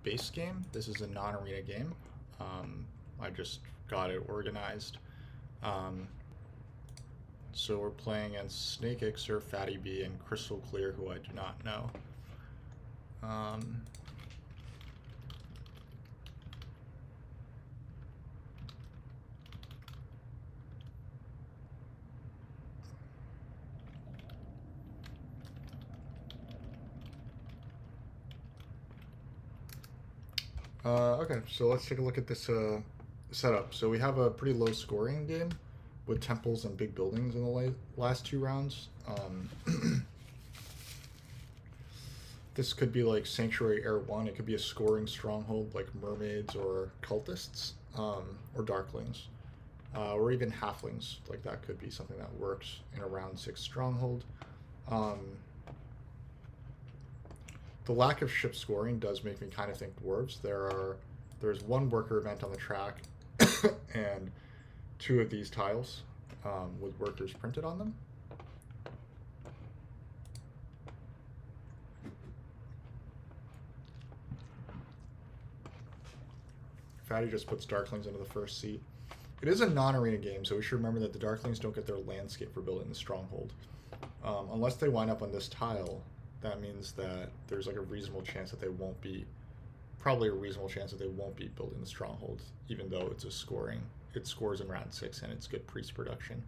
base game. This is a non-arena game. I just got it organized. So we're playing against Snake Ixer, Fatty B, and Crystal Clear, who I do not know. Okay, so let's take a look at this setup. So we have a pretty low scoring game with temples and big buildings in the last two rounds. This could be like Sanctuary Air 1. It could be a scoring stronghold like mermaids or cultists, or darklings, or even halflings. Like that could be something that works in a round 6 stronghold. The lack of ship scoring does make me kind of think dwarves. There's one worker event on the track and 2 of these tiles with workers printed on them. Fatty just puts darklings into the first seat. It is a non-arena game, so we should remember that the darklings don't get their landscape for building the stronghold. Unless they wind up on this tile, that means that there's like a reasonable chance that they won't be, probably a reasonable chance that they won't be building the stronghold, even though it's a scoring. It scores in round 6 and it's good priest production.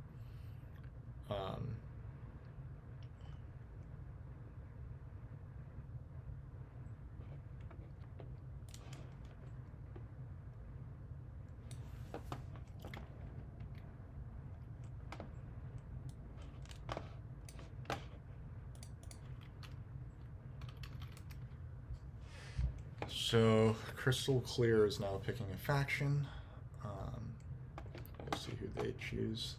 So Crystal Clear is now picking a faction. We'll see who they choose.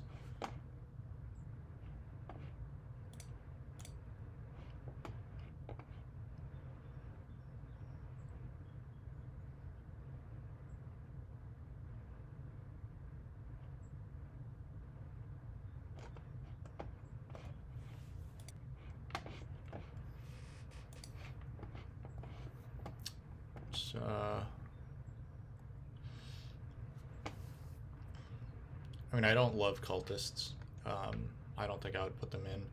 I mean, I don't love cultists. I don't think I would put them in.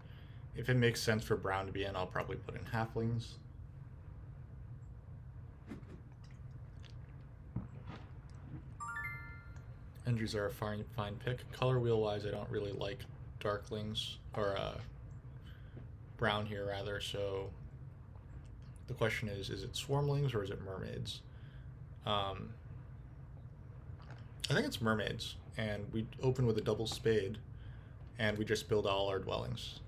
If it makes sense for Brown to be in, I'll probably put in halflings. Injuries are a fine pick. Color wheel wise, I don't really like darklings, or Brown here rather, so the question is it swarmlings or is it mermaids? I think it's mermaids, and we open with a double spade, and we just build all our dwellings.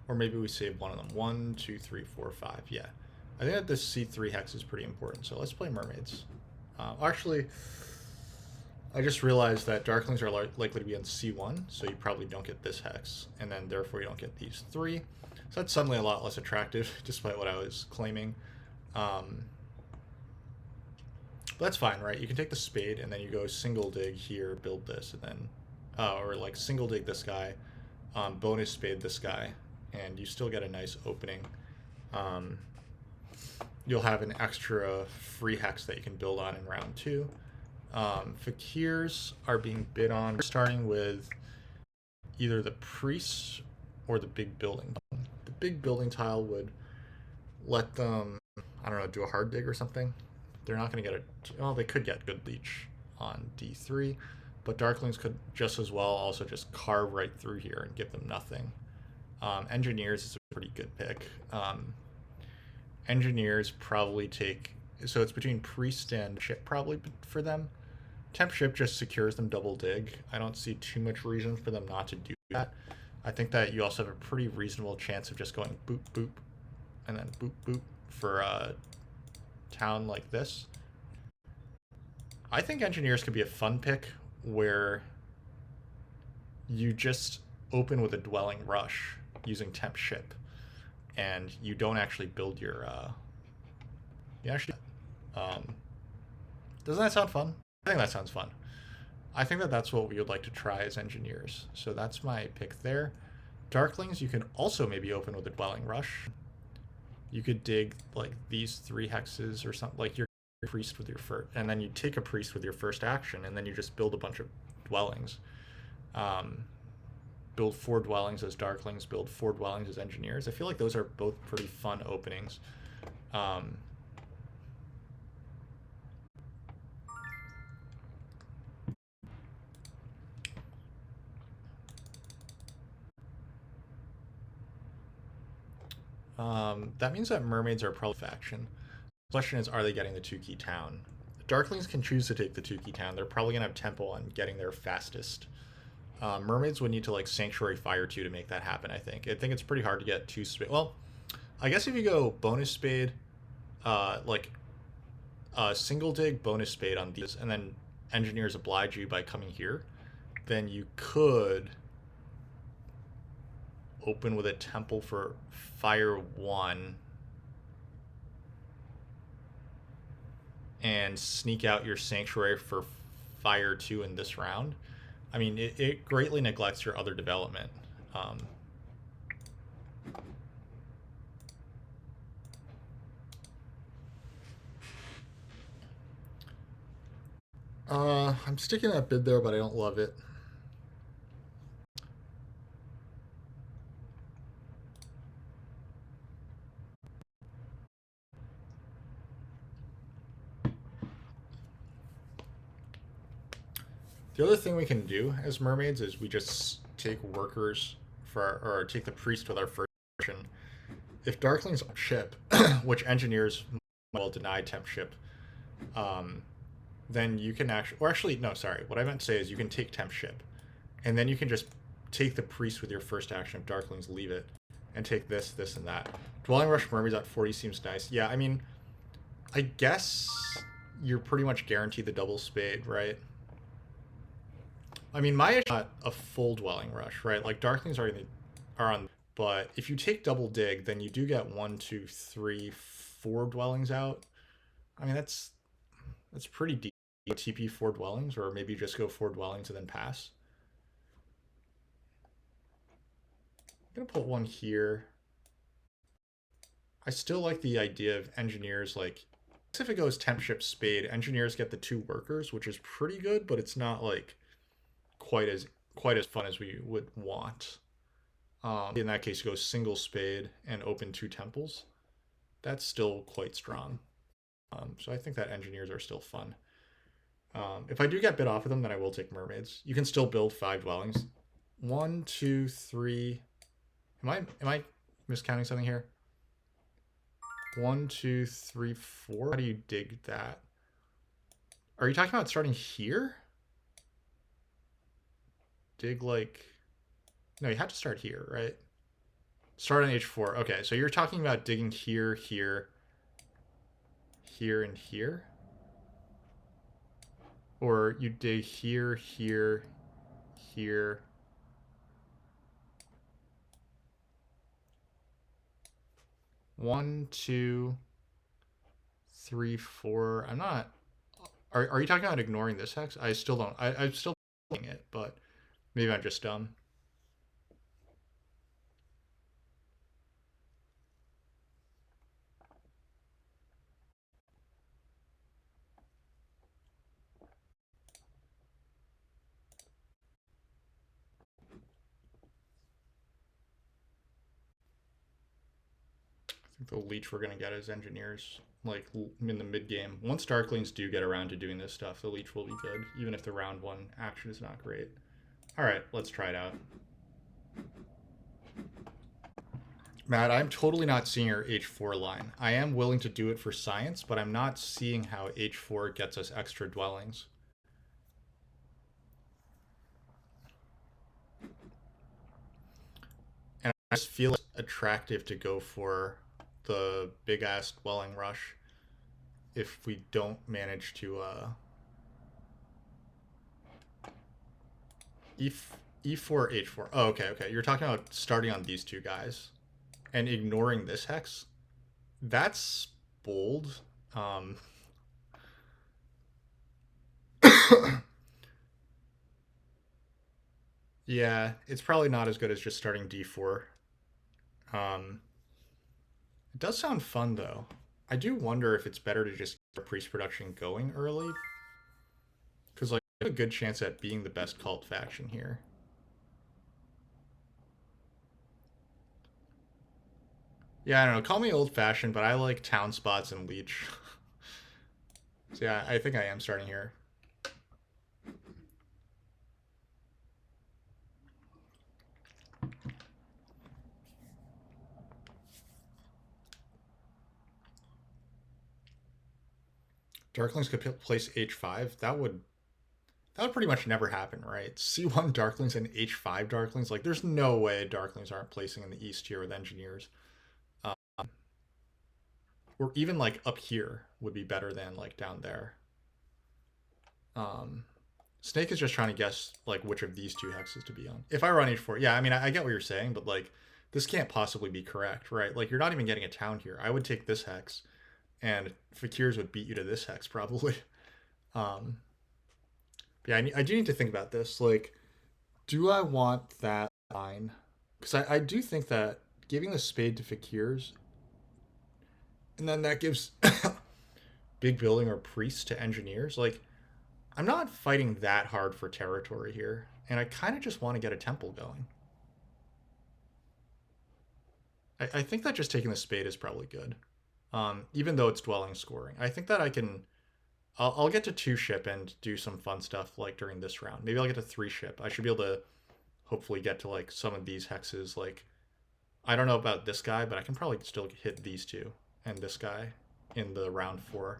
Or maybe we save one of them. 1, 2, 3, 4, 5. Yeah. I think that this C3 hex is pretty important, so let's play mermaids. Actually, I just realized that darklings are likely to be on C1, so you probably don't get this hex, and then therefore you don't get these 3. So that's suddenly a lot less attractive, despite what I was claiming. But that's fine, right? You can take the spade, and then you go single dig here, build this, and then, or like single dig this guy, bonus spade this guy, and you still get a nice opening. You'll have an extra free hex that you can build on in round 2. Fakirs are being bid on, starting with either the priests or the big building. The big building tile would let them, I don't know, do a hard dig or something. They're not going to get it. Well, they could get good leech on D3, but darklings could just as well also just carve right through here and give them nothing. Engineers is a pretty good pick. Engineers probably take, so it's between priest and ship probably for them. Temp ship just secures them double dig. I don't see too much reason for them not to do that. I think that you also have a pretty reasonable chance of just going boop boop and then boop boop for a town like this. I think engineers could be a fun pick where you just open with a dwelling rush using temp ship, and you don't actually build your doesn't that sound fun? I think that sounds fun. I think that that's what we would like to try as engineers, so that's my pick there. Darklings, you can also maybe open with a dwelling rush. You could dig like these 3 hexes or something. Like your priest with your first, and then you take a priest with your first action, and then you just build a bunch of dwellings. Um, Build 4 dwellings as darklings. Build 4 dwellings as engineers. I feel like those are both pretty fun openings. Um, that means that mermaids are probably faction. The question is, are they getting the 2-key town? Darklings can choose to take the 2-key town. They're probably gonna have tempo on getting there fastest. Mermaids would need to like Sanctuary Fire 2 to make that happen. I think it's pretty hard to get 2 spade. Well, I guess if you go bonus spade, like single dig bonus spade on these, and then engineers oblige you by coming here, then you could open with a temple for fire 1 and sneak out your sanctuary for fire 2 in this round. I mean, it greatly neglects your other development. I'm sticking that bid there, but I don't love it. The other thing we can do as mermaids is we just take workers for or take the priest with our first action. If darklings ship, which engineers will deny temp ship, then you can actually, or actually, no, sorry. What I meant to say is you can take temp ship, and then you can just take the priest with your first action. If darklings leave it, and take this, this, and that. Dwelling rush mermaids at 40 seems nice. Yeah, I mean, I guess you're pretty much guaranteed the double spade, right? I mean, Maya's not a full dwelling rush, right? Like darklings are on, but if you take double dig, then you do get 1, 2, 3, 4 dwellings out. I mean, that's pretty deep. TP 4 dwellings, or maybe just go 4 dwellings and then pass. I'm gonna put 1 here. I still like the idea of engineers. Like, if it goes temp ship spade, engineers get the 2 workers, which is pretty good, but it's not like quite as fun as we would want. In that case, you go single spade and open 2 temples. That's still quite strong. So I think that engineers are still fun. If I do get bid off of them, then I will take mermaids. You can still build 5 dwellings. 1, 2, 3. Am I miscounting something here? 1, 2, 3, 4. How do you dig that? Are you talking about starting here? Dig like... No, you have to start here, right? Start on H4. Okay, so you're talking about digging here, here, here, and here? Or you dig here, here, here. One, 2, 3, 4. I'm not... Are you talking about ignoring this hex? I still don't... I'm still doing it, but maybe I'm just dumb. I think the leech we're going to get as engineers, like in the mid game. Once darklings do get around to doing this stuff, the leech will be good, even if the round 1 action is not great. All right, let's try it out. Matt, I'm totally not seeing your H4 line. I am willing to do it for science, but I'm not seeing how H4 gets us extra dwellings. And I just feel it's attractive to go for the big ass dwelling rush if we don't manage to E4 H4. Oh, okay. You're talking about starting on these 2 guys and ignoring this hex. That's bold. Yeah, it's probably not as good as just starting D4. It does sound fun, though. I do wonder if it's better to just get priest production going early. Because, like, I have a good chance at being the best cult faction here. Yeah, I don't know. Call me old-fashioned, but I like town spots and leech. So yeah, I think I am starting here. Darklings could place H5. That would pretty much never happen, right? C1 Darklings and H5 Darklings. Like, there's no way Darklings aren't placing in the east here with engineers. Or even like up here would be better than like down there. Snake is just trying to guess like which of these two hexes to be on. If I run H4, yeah, I mean I get what you're saying, but like this can't possibly be correct, right? Like you're not even getting a town here. I would take this hex, and fakirs would beat you to this hex probably. Um, yeah, I do need to think about this. Like, do I want that line? Because I do think that giving the spade to fakirs, and then that gives big building or priest to engineers. Like, I'm not fighting that hard for territory here, and I kind of just want to get a temple going. I think that just taking the spade is probably good, even though it's dwelling scoring. I think that I can. I'll get to 2 ship and do some fun stuff like during this round. Maybe I'll get to 3 ship. I should be able to hopefully get to like some of these hexes. Like, I don't know about this guy, but I can probably still hit these two and this guy in the round 4.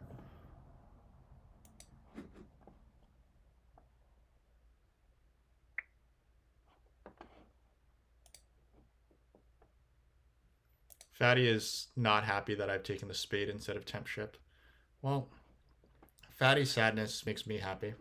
Fatty is not happy that I've taken the spade instead of temp ship. Well, Fatty's sadness makes me happy.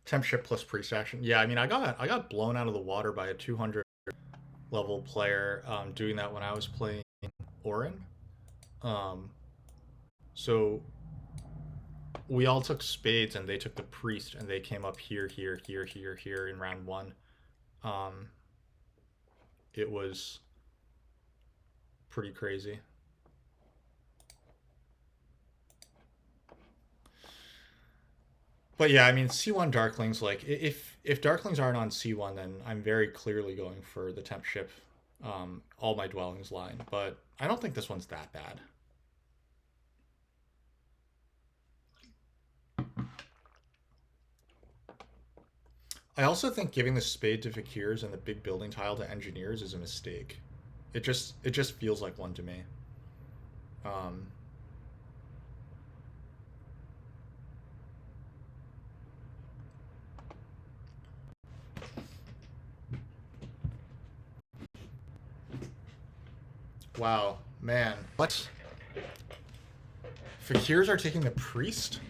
Temp ship plus priest action. Yeah, I mean, I got blown out of the water by a 200 level player doing that when I was playing Orin. Um, so we all took spades and they took the priest and they came up here, here, here, here, here in round 1. Um, it was pretty crazy. But yeah, I mean, C1 Darklings, like, if Darklings aren't on C1, then I'm very clearly going for the temp ship, all my dwellings line. But I don't think this one's that bad. I also think giving the spade to fakirs and the big building tile to engineers is a mistake. It just feels like one to me. Um, wow, man, what? Fakirs are taking the priest?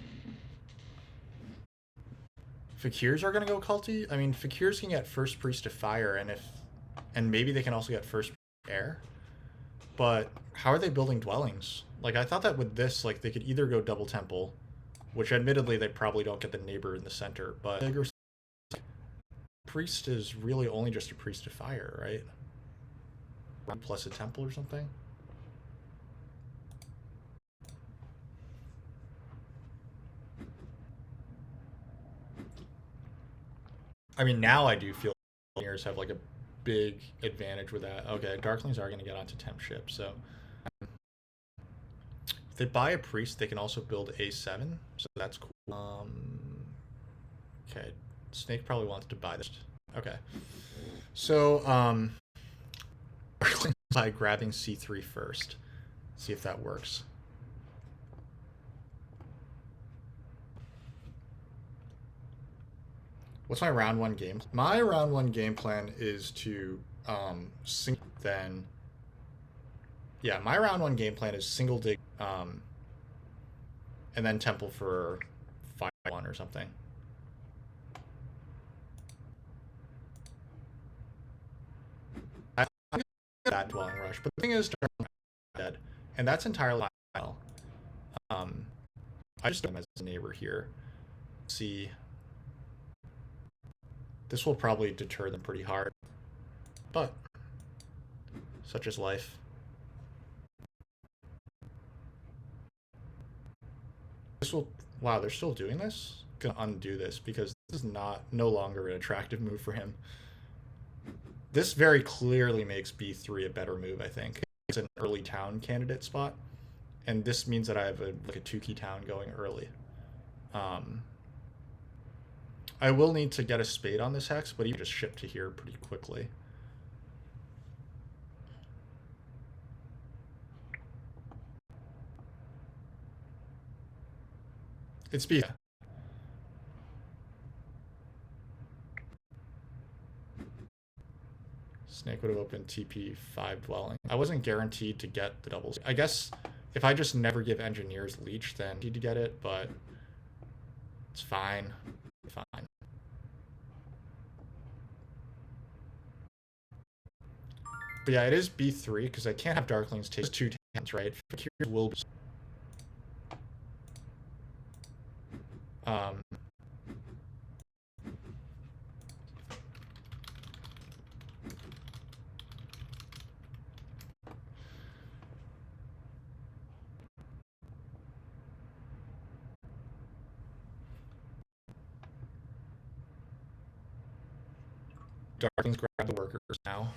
Fakirs are gonna go culty? I mean, fakirs can get first priest to fire, and maybe they can also get first air. But how are they building dwellings? Like, I thought that with this, like, they could either go double temple, which admittedly they probably don't get the neighbor in the center, but priest is really only just a priest to fire, right? Plus a temple or something. I mean, now I do feel engineers have like a big advantage with that. Okay, Darklings are going to get onto temp ship, so if they buy a priest, they can also build A7, so that's cool. Okay, Snake probably wants to buy this. Okay, so Darklings by grabbing C3 first. See if that works. What's my round 1 game? My round 1 game plan is to sing then. Yeah, my round 1 game plan is single dig and then temple for 5-1 or something. that dwelling rush. But the thing is, Darkling is dead, and that's entirely fine. I just him as a neighbor here. See, this will probably deter them pretty hard, but such is life. This will. Wow, they're still doing this. Gonna undo this because this is no longer an attractive move for him. This very clearly makes B3 a better move, I think. It's an early town candidate spot, and this means that I have a 2-key town going early. I will need to get a spade on this hex, but he just ship to here pretty quickly. It's B. Snake would have opened TP5 dwelling. I wasn't guaranteed to get the doubles. I guess if I just never give engineers leech, then need to get it, but it's fine. Fine. But yeah, it is B3 because I can't have darklings take 2 towns, right? Fakirs will be. Darklings grab the workers now.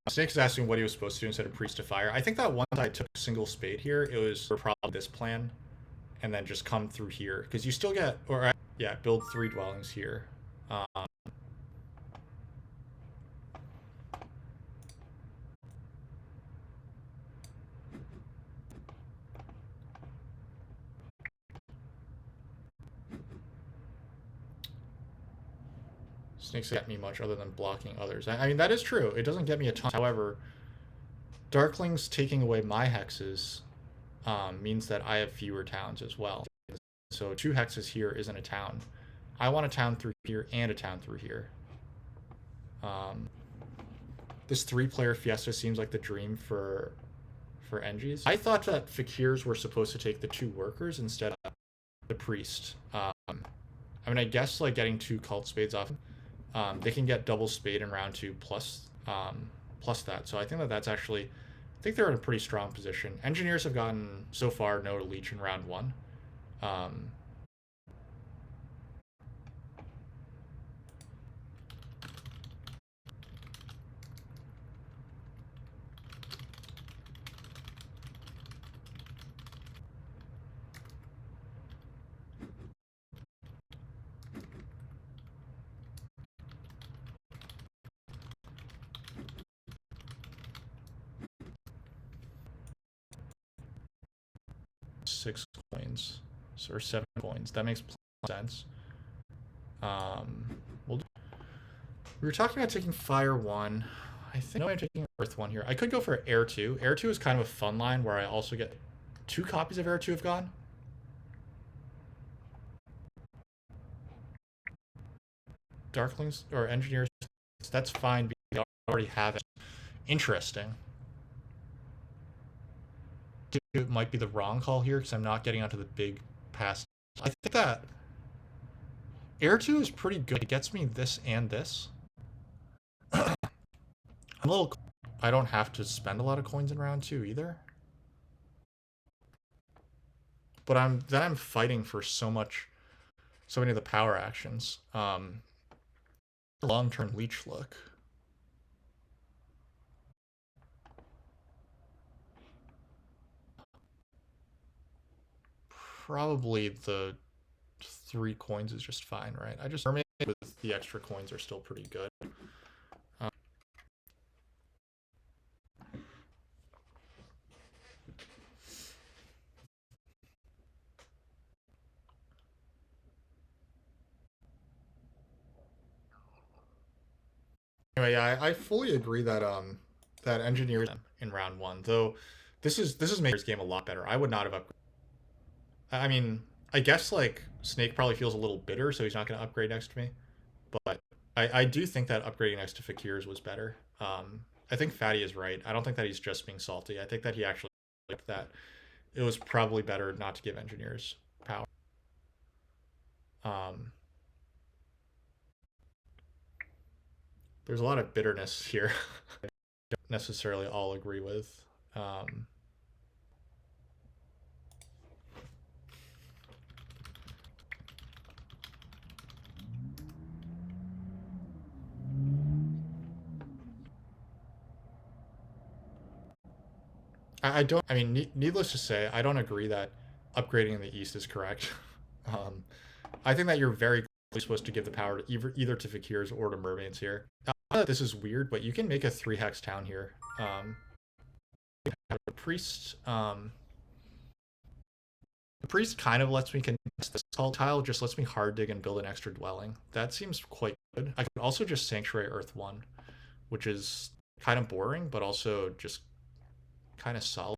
Snake is asking what he was supposed to do instead of Priest of Fire. I think that once I took a single spade here, it was probably this plan, and then just come through here because you still get, or yeah, build 3 dwellings here. Snakes get me much other than blocking others. I mean, that is true. It doesn't get me a ton. However, Darklings taking away my hexes means that I have fewer towns as well. So 2 hexes here isn't a town. I want a town through here and a town through here. This 3-player Fiesta seems like the dream for Engies. I thought that Fakirs were supposed to take the 2 workers instead of the priest. I mean, I guess like getting 2 cult spades off. They can get double spade in round 2 plus that. So I think that's actually, I think they're in a pretty strong position. Engineers have gotten so far no leech in round 1. 6 coins or 7 coins. That makes sense. We were talking about taking Fire 1. I think I'm taking Earth 1 here. I could go for Air 2. Air 2 is kind of a fun line where I also get 2 copies of Air 2 have gone. Darklings or Engineers, that's fine because I already have it. Interesting. It might be the wrong call here because I'm not getting onto the big pass. I think that Air 2 is pretty good. It gets me this and this. I'm a little... I don't have to spend a lot of coins in round 2 either. But I'm fighting for so many of the power actions. Long-term leech look. Probably the 3 coins is just fine, right? I just mermaid with the extra coins are still pretty good. Anyway, yeah, I fully agree that that engineers in round one, though this is making this game a lot better. I would not have upgraded. I mean, I guess like Snake probably feels a little bitter, so he's not going to upgrade next to me. But I do think that upgrading next to Fakirs was better. I think Fatty is right. I don't think that he's just being salty. I think that he actually liked that it was probably better not to give engineers power. Um, there's a lot of bitterness here. I don't necessarily all agree with. Um, I don't. I mean, needless to say, I don't agree that upgrading in the East is correct. um, I think that you're very clearly supposed to give the power to either to Fakirs or to mermaids here. This is weird, but you can make a 3 hex town here. The priest, the priest kind of lets me contest this cult tile, just lets me hard dig and build an extra dwelling. That seems quite good. I can also just sanctuary Earth 1, which is kind of boring, but also just kind of solid.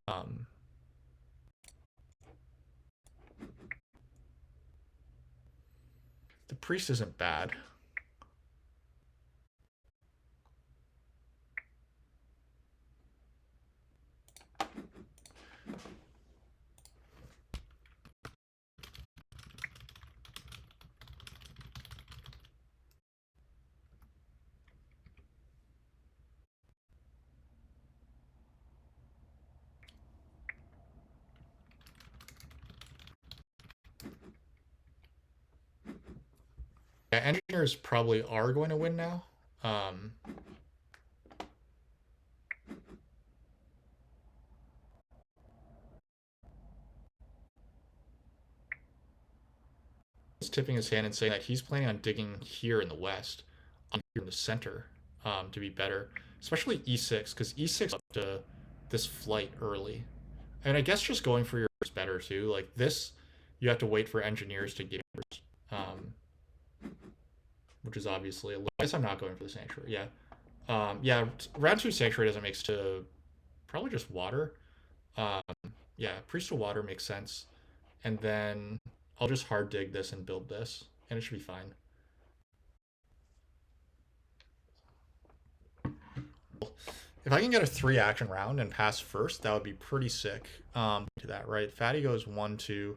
The priest isn't bad. Yeah, engineers probably are going to win now. Um, he's tipping his hand and saying that he's planning on digging here in the west, on here in the center, to be better, especially e6 because e6 up to this flight early. And I guess just going for your is better too. Like this, you have to wait for engineers to get yours, which is obviously. I guess I'm not going for the sanctuary. Yeah, yeah. Round two sanctuary doesn't make to probably just water. Um, yeah, priest of water makes sense, and then I'll just hard dig this and build this, and it should be fine. If I can get a 3 action round and pass first, that would be pretty sick. To that, right? Fatty goes 1-2,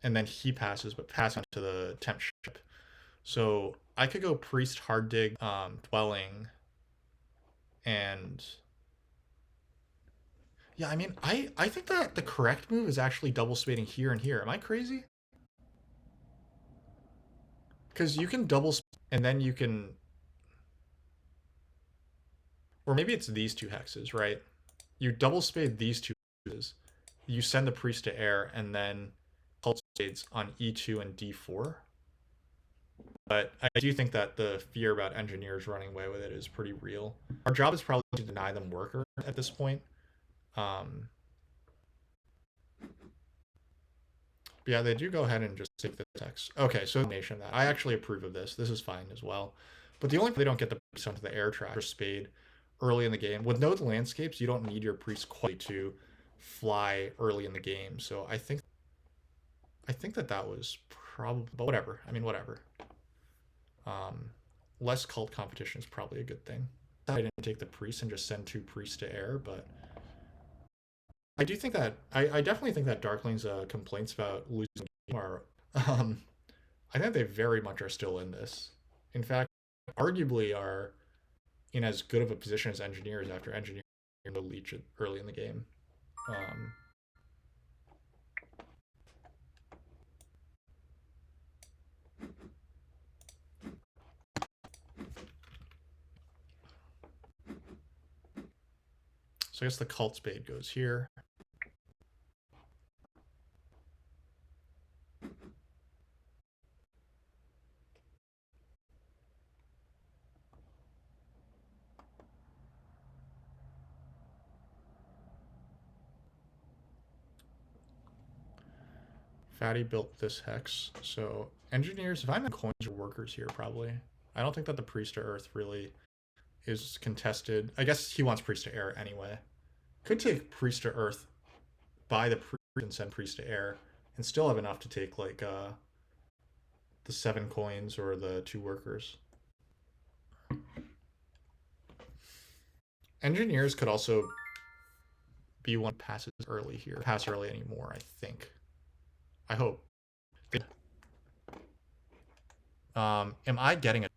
and then he passes, but passing to the temp ship. So I could go priest, hard dig, dwelling, and yeah, I mean, I think that the correct move is actually double spading here and here. Am I crazy? Because you can double and then you can, or maybe it's these 2 hexes, right? You double spade these 2 hexes, you send the priest to air, and then cult spades on e2 and d4. But I do think that the fear about engineers running away with it is pretty real. Our job is probably to deny them worker at this point. Um, but yeah, they do go ahead and just take the text. Okay, so nation that I actually approve of this. This is fine as well. But the only they don't get the priest onto the air track or spade early in the game. With node landscapes, you don't need your priest quite to fly early in the game. So I think that that was probably, but whatever. I mean, whatever. Um, less cult competition is probably a good thing. I didn't take the priest and just send 2 priests to air, but I do think that I definitely think that Darkling's complaints about losing the game are I think they very much are still in this. In fact, arguably are in as good of a position as engineers after engineering the leech early in the game. Um, so I guess the cult spade goes here. Fatty built this hex. So engineers, if I'm in coins or workers here, probably. I don't think that the priest to earth really is contested. I guess he wants priest to air anyway. Could take priest to earth, buy the priest and send priest to air, and still have enough to take like the 7 coins or the 2 workers. Engineers could also be one passes early here. Pass early anymore, I think. I hope. Am I getting it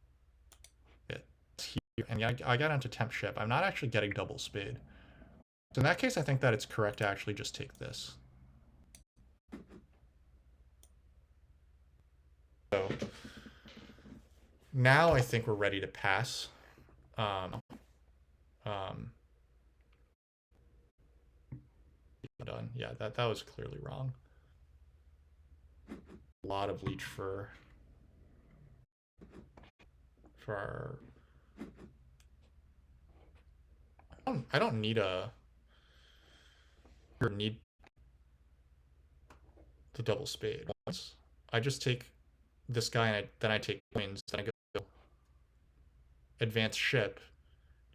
here? And yeah, I got onto temp ship. I'm not actually getting double spade. So in that case, I think that it's correct to actually just take this. So now I think we're ready to pass. Done. Yeah, that was clearly wrong. A lot of leech for our. I don't need need the double spade. I just take this guy and then I take coins. Then I go advance ship,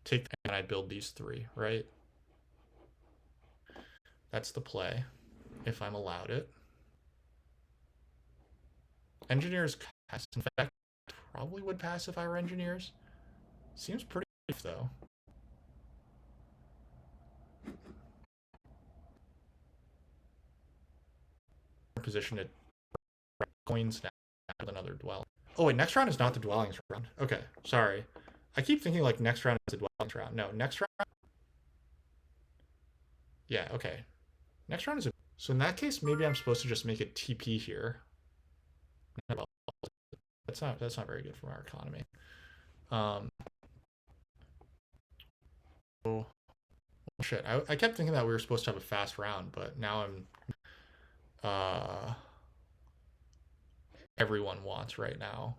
take and I build these 3, right? That's the play, if I'm allowed it. Engineers pass. In fact, probably would pass if I were engineers. Seems pretty safe though. Position it coins now with another dwelling. Oh wait, next round is not the dwellings round. Okay, sorry. I keep thinking like next round is the dwellings round. No, next round. Yeah, okay. Next round is so in that case, maybe I'm supposed to just make it TP here. That's not very good for our economy. Oh shit! I kept thinking that we were supposed to have a fast round, but now I'm everyone wants right now.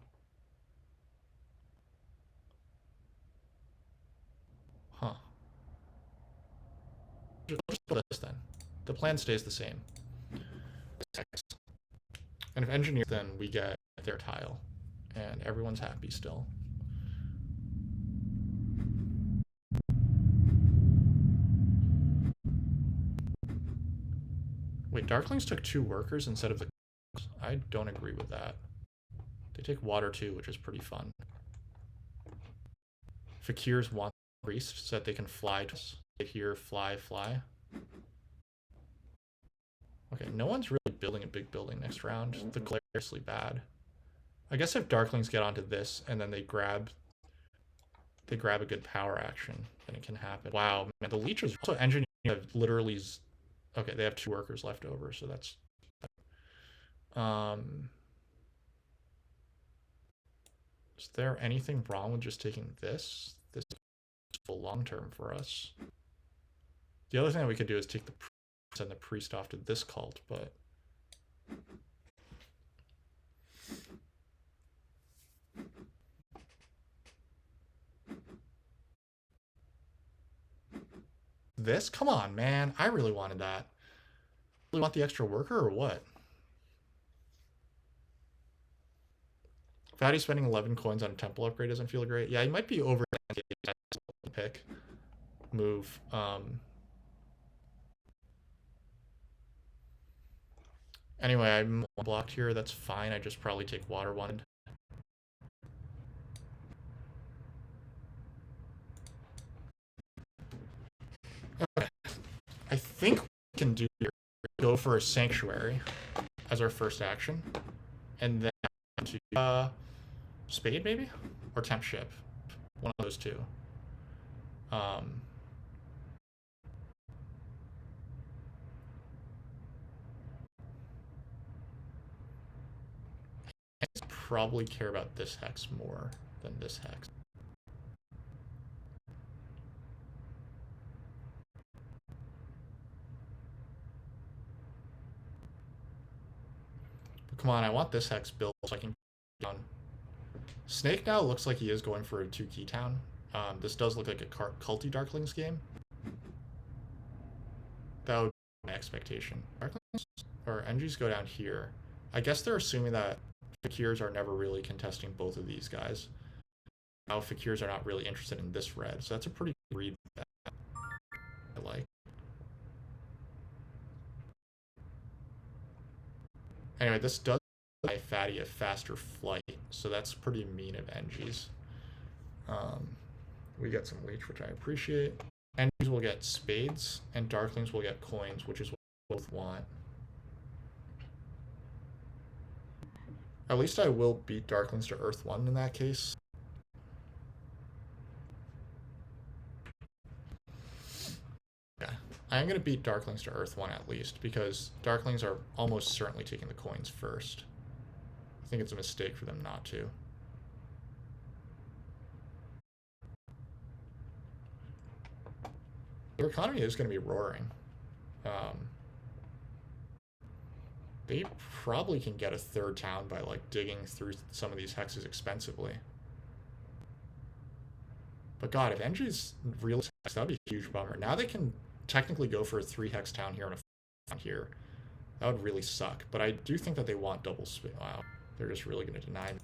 Huh. Just build this then. The plan stays the same. And if engineer, then we get their tile. And everyone's happy still. Wait, darklings took 2 workers instead of the... I don't agree with that. They take water too, which is pretty fun. Fakirs want priest so that they can fly to here, fly. Okay, no one's really building a big building next round. The glare is seriously bad. I guess if darklings get onto this and then they grab a good power action, then it can happen. Wow, man, the leechers also engineering have literally... Okay, they have 2 workers left over, so that's... Is there anything wrong with just taking this? This is long term for us. The other thing that we could do is take the priest and send the priest off to this cult, but... This? Come on, man. I really wanted that. Really want the extra worker or what? Fatty spending 11 coins on a temple upgrade doesn't feel great. Yeah, he might be over pick move. Anyway, I'm blocked here. That's fine. I just probably take water one. Okay. I think we can do go for a sanctuary as our first action, and then to spade maybe or temp ship, one of those 2. I probably care about this hex more than this hex. But come on, I want this hex built so I can get on. Snake now looks like he is going for a 2 key town. This does look like a culty darklings game. That would be my expectation. Darklings or NGs go down here. I guess they're assuming that fakirs are never really contesting both of these guys. now fakirs are not really interested in this red, so that's a pretty good read that I like. Anyway, this does buy Fatty a faster flight, so that's pretty mean of NGs. We get some leech, which I appreciate. NGs will get spades, and darklings will get coins, which is what we both want. At least I will beat darklings to Earth 1 in that case. Yeah, I am going to beat darklings to Earth 1 at least, because darklings are almost certainly taking the coins first. I think it's a mistake for them not to. Their economy is going to be roaring. They probably can get a third town by like digging through some of these hexes expensively. But God, if NG's real hex, that would be a huge bummer. Now they can technically go for a 3-hex town here and a 4 here. That would really suck. But I do think that they want double space. Wow, they're just really going to deny me.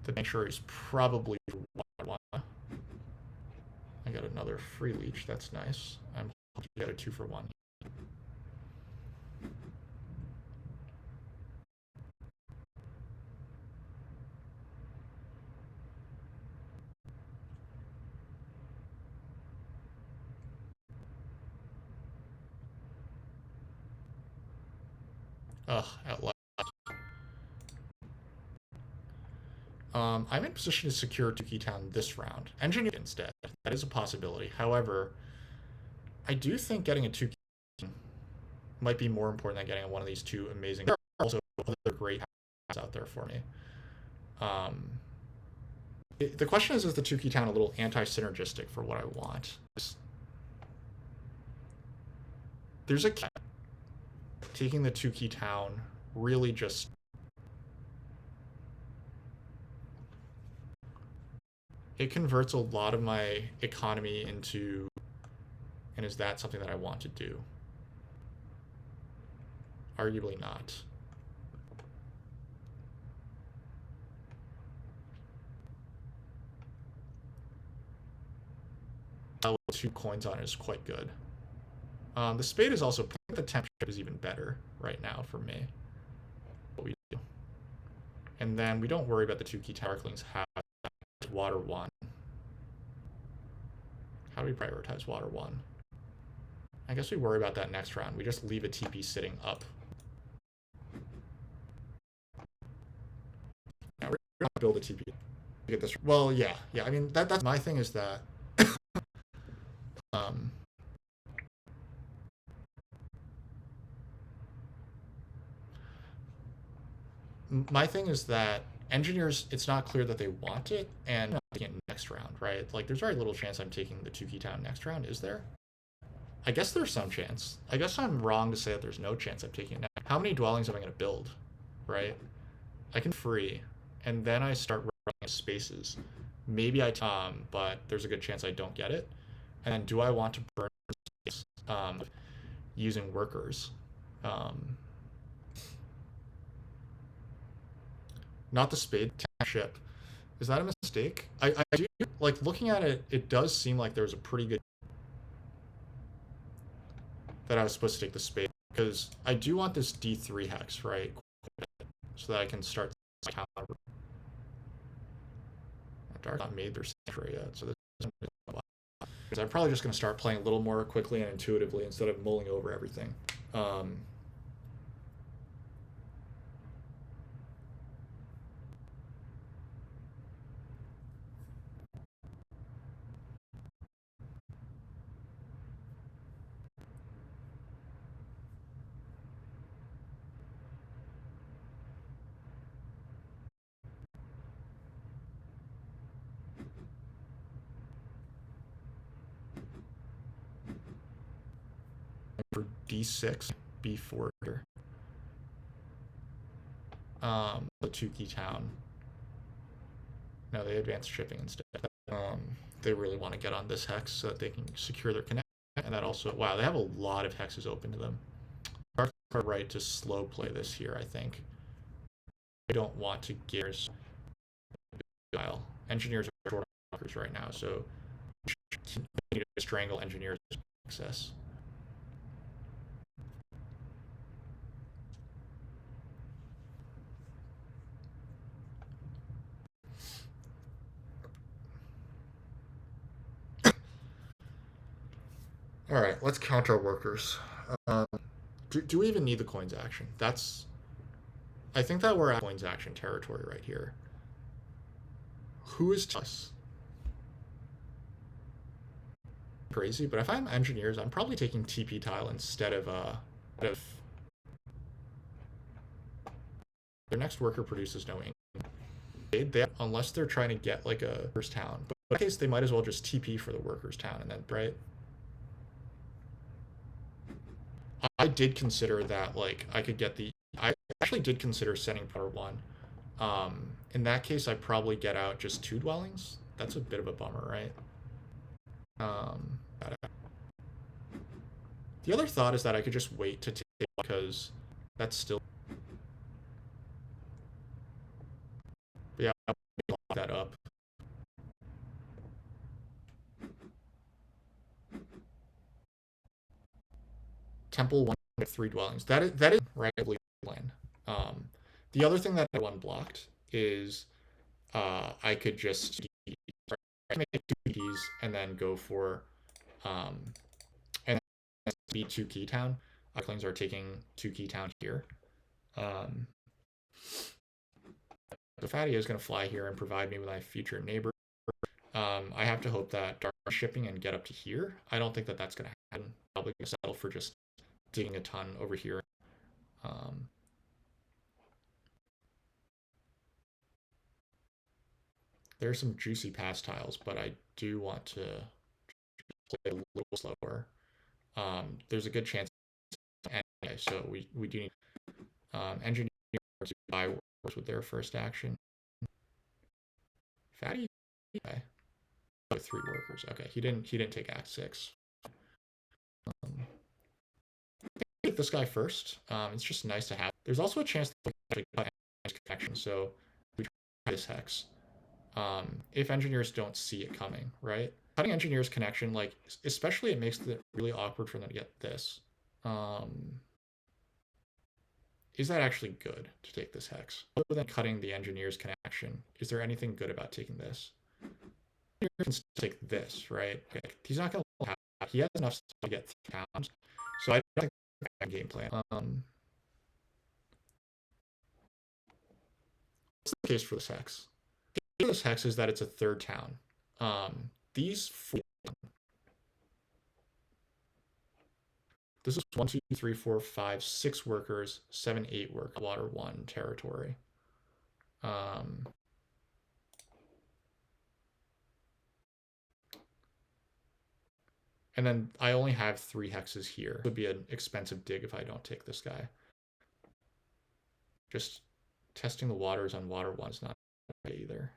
The nature is probably 1. I got another free leech. That's nice. I'm hoping to get a 2 for 1. Ugh, at last. I'm in position to secure Tukey Town this round. Engineer instead. That is a possibility. However, I do think getting a Tukey might be more important than getting one of these two amazing. There are also other great houses out there for me. The question is the Tukey Town a little anti-synergistic for what I want? There's a taking the Tukey Town really just it converts a lot of my economy into, and is that something that I want to do? Arguably not. With 2 coins on it is quite good. The spade is also, the temp is even better right now for me. What we do. And then we don't worry about the Tukey darklings have water 1. How do we prioritize water 1? I guess we worry about that next round. We just leave a TP sitting up. Now we're gonna build a TP to get this. Well, yeah. I mean, that's my thing is that my thing is that engineers, it's not clear that they want it, and I'm taking it next round, right? Like, there's very little chance I'm taking the Tukey Town next round, is there? I guess there's some chance. I guess I'm wrong to say that there's no chance I'm taking it next. How many dwellings am I going to build, right? I can free, and then I start running spaces. Maybe but there's a good chance I don't get it. And then do I want to burn space using workers? Not the spade ship. Is that a mistake? I do, like, looking at it, it does seem like there's a pretty good that I was supposed to take the spade, because I do want this D3 hex, right? So that I can start counter. Dark not made their sanctuary yet, so this is because I'm probably just going to start playing a little more quickly and intuitively instead of mulling over everything. For D6, B4 here. The Tukey Town. No, they advanced shipping instead. They really want to get on this hex so that they can secure their connection. And that also, wow, they have a lot of hexes open to them. Dark are right to slow play this here, I think. I don't want to gears. Engineers are short on workers right now, so continue to strangle engineers access. All right, let's count our workers. Do we even need the coins action? I think that we're at coins action territory right here. Who is us? Crazy, but if I'm engineers, I'm probably taking TP tile instead of their next worker produces no ink. Unless they're trying to get like a workers town, but in that case they might as well just TP for the workers town and then right. I did consider that like I could get the. I actually did consider setting power one. In that case, I probably get out just 2 dwellings. That's a bit of a bummer, right? The other thought is that I could just wait to take because that's still. But yeah, I'll lock that up. Temple 1 with 3 dwellings. That is relatively plan. The other thing that I one blocked is I could just make 2 keys and then go for and be 2 key town. Darklings are taking 2 key town here. So Fatty is going to fly here and provide me with my future neighbor. I have to hope that Dark shipping and get up to here. I don't think that that's going to happen. Probably going to settle for just digging a ton over here. There's some juicy pass tiles, but I do want to play a little slower. There's a good chance anyway, so we do need engineers to buy workers with their first action. Fatty, okay. 3 workers. Okay, he didn't take Act 6. Take this guy first. It's just nice to have. There's also a chance that we cut connection, so we try this hex. If engineers don't see it coming, right? Cutting engineers connection, like especially it makes it really awkward for them to get this. Is that actually good to take this hex? Other than cutting the engineer's connection, is there anything good about taking this? You can take this, right? Okay. He's not going to have. He has enough to get 3 towns, so I don't think that's game plan. What's the case for this hex? The case for this hex is that it's a 3rd town. These 4. This is 1, 2, 3, 4, 5, 6 workers, 7, 8 work water 1 territory. And then I only have 3 hexes here. It would be an expensive dig if I don't take this guy. Just testing the waters on water 1 is not okay either.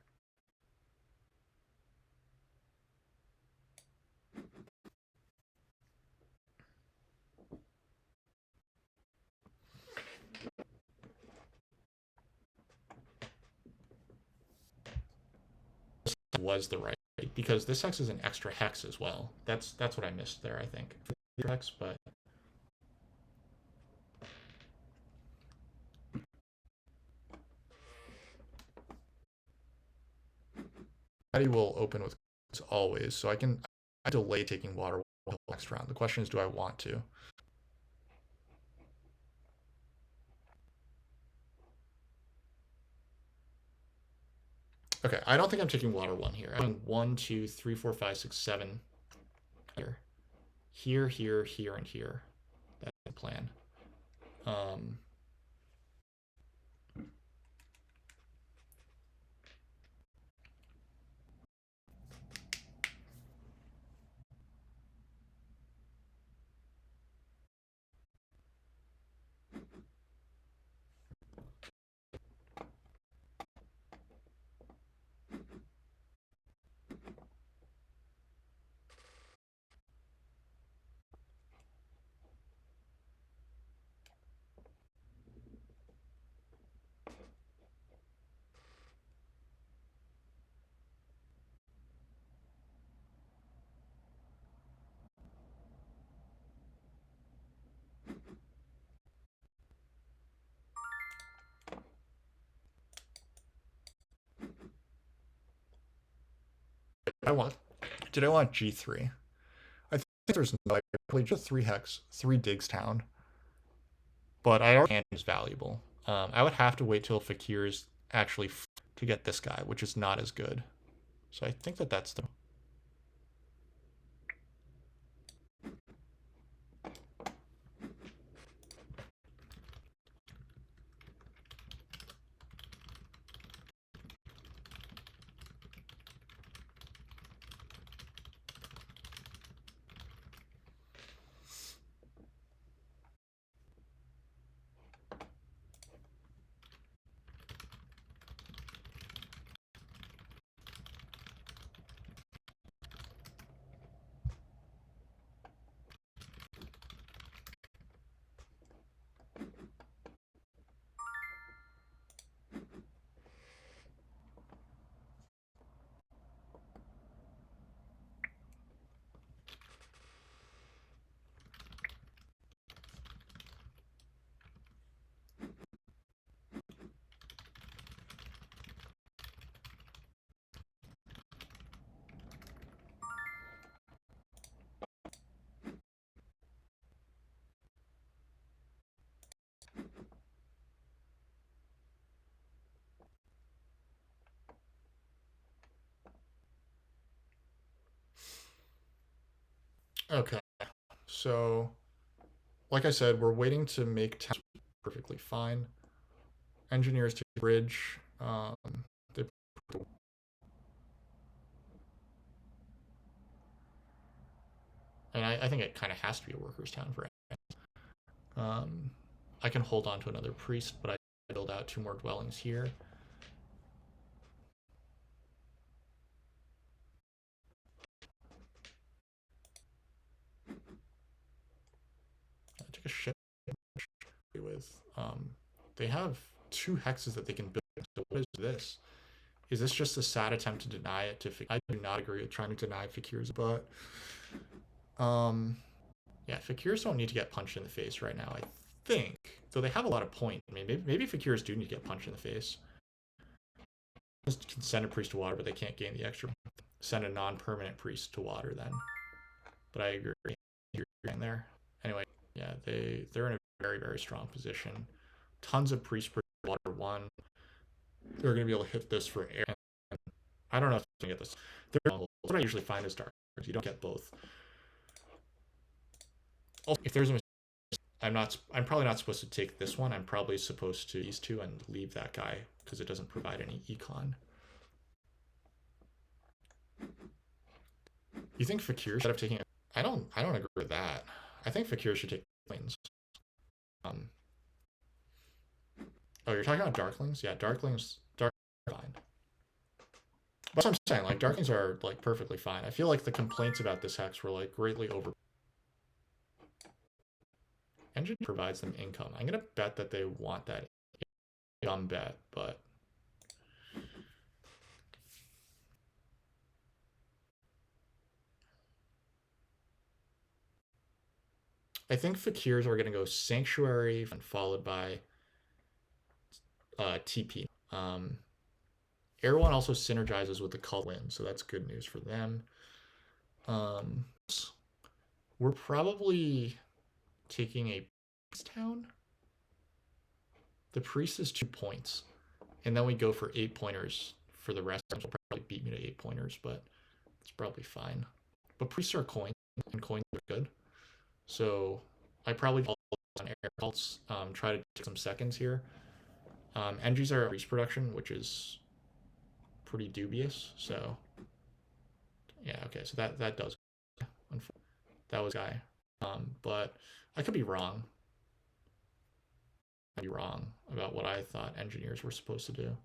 This was the right, because this hex is an extra hex as well. That's what I missed there, I think. Hex, but Patty will open with always, so I delay taking water next round. The question is, do I want to? Okay, I don't think I'm taking water 1 here. I'm doing 1, 2, 3, 4, 5, 6, 7 here. Here, here, here, and here. That's the plan. I want did I want G3? I think there's no. I played just 3 hex, 3 digs town, but I already is valuable. I would have to wait till fakirs actually to get this guy, which is not as good. So I think that that's the. Okay, so like I said, we're waiting to make towns perfectly fine. Engineers to bridge. They, and I think it kind of has to be a workers' town for it. I can hold on to another priest, but I build out 2 more dwellings here. I took a shit with. They have 2 hexes that they can build. So what is this? Is this just a sad attempt to deny it to? I do not agree with trying to deny fakirs, but yeah, fakirs don't need to get punched in the face right now. I think, though they have a lot of point. I mean, maybe fakirs do need to get punched in the face. Just can send a priest to water, but they can't gain the extra. Send a non-permanent priest to water then. But I agree. You're in there. Anyway, yeah, they're in a very strong position. Tons of priest per water 1. They're going to be able to hit this for air. I don't know if they're going to get this. What I usually find is dark. You don't get both. Also, if there's a mistake, I'm probably not supposed to take this one. I'm probably supposed to these 2 and leave that guy because it doesn't provide any econ. You think Fakir should have taken it? I don't agree with that. I think Fakir should take planes. Oh, you're talking about darklings? Yeah, darklings are fine. But I'm saying, like, darklings are like perfectly fine. I feel like the complaints about this hex were like greatly over. Engine provides them income. I'm gonna bet that they want that. Dumb bet, but I think fakirs are gonna go sanctuary and followed by TP. Air One also synergizes with the cult win, so that's good news for them. We're probably taking a town. The priest is 2 points, and then we go for 8 pointers for the rest. Will probably beat me to 8 pointers, but it's probably fine. But priests are coins, and coins are good. So I probably on air cults, try to take some seconds here. NGs are priest production, which is pretty dubious. So yeah, okay, so that does. That was guy, but I could be wrong. I'd be wrong about what I thought engineers were supposed to do.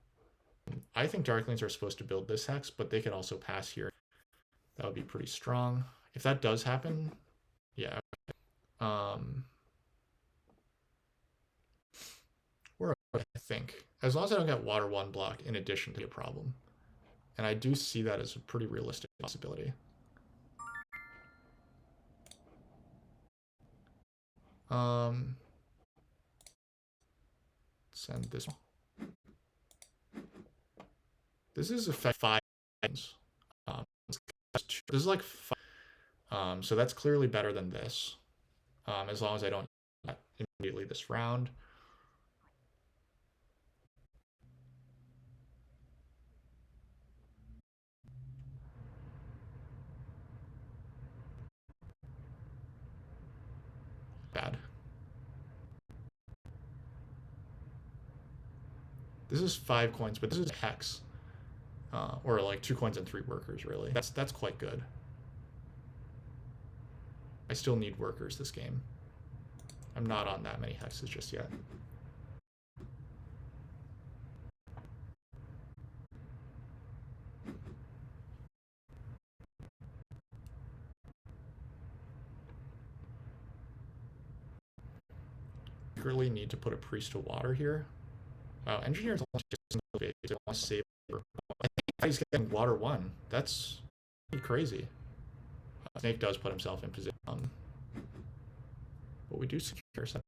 I think darklings are supposed to build this hex, but they can also pass here. That would be pretty strong. If that does happen, yeah. We're okay, I think. As long as I don't get water 1 block in addition to a problem. And I do see that as a pretty realistic possibility. Send this one. This is effect 5. This is like 5. So that's clearly better than this. As long as I don't use that immediately this round. Bad. This is 5 coins, but this is hex. Or like 2 coins and 3 workers, really. That's quite good. I still need workers this game. I'm not on that many hexes just yet. Really need to put a priest to water here. Wow, engineers want to save. I think he's getting water 1. That's crazy. Snake does put himself in position. But we do secure some.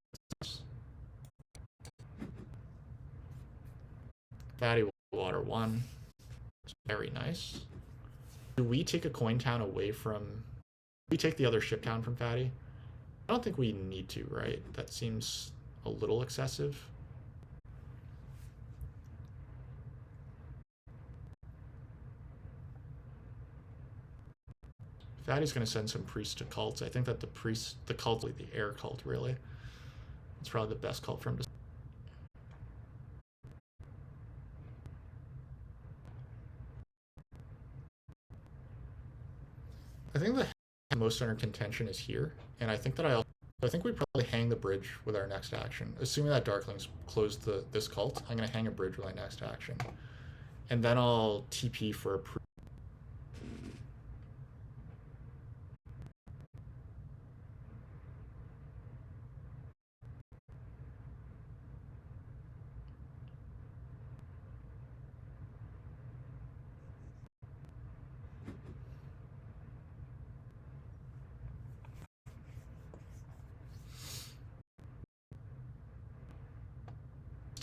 Fatty water 1. It's very nice. Do we take a coin town away from... Do we take the other ship town from Fatty? I don't think we need to, right? That seems a little excessive. Fatty's going to send some priests to cults. I think that the cult, the air cult, really. It's probably the best cult for him to... I think the most under contention is here, and I think that I think we probably hang the bridge with our next action. Assuming that darklings close this cult, I'm going to hang a bridge with my next action. And then I'll TP for a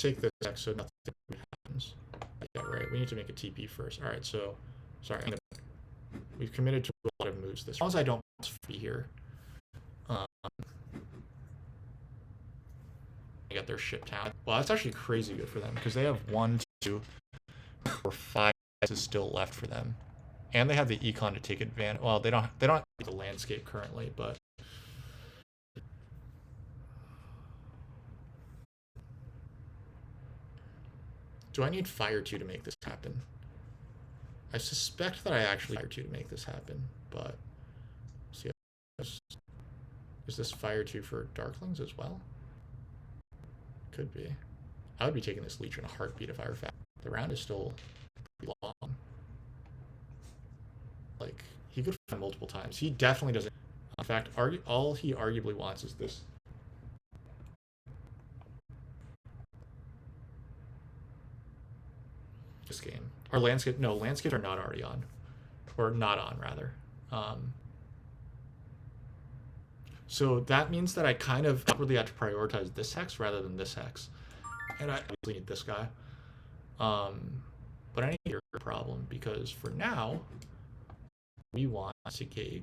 take this X so nothing happens. Yeah, right. We need to make a TP first. All right, so sorry. We've committed to a lot of moves this. As long as I don't be here. Get their ship town. Well, that's actually crazy good for them because they have 1, 2, or 5 is still left for them, and they have the econ to take advantage. Well, they don't have the landscape currently, but do I need Fire 2 to make this happen? I suspect that I actually Fire 2 to make this happen, but see, is this Fire 2 for Darklings as well? Could be. I would be taking this Leech in a heartbeat if I were fast. The round is still pretty long. Like, he could find multiple times. He definitely doesn't. In fact, all he arguably wants is this. This game. Our landscape, no, landscapes are not already on. Or not on, rather. So that means that I kind of really have to prioritize this hex rather than this hex. And I obviously need this guy. But I need your problem because for now, we want to get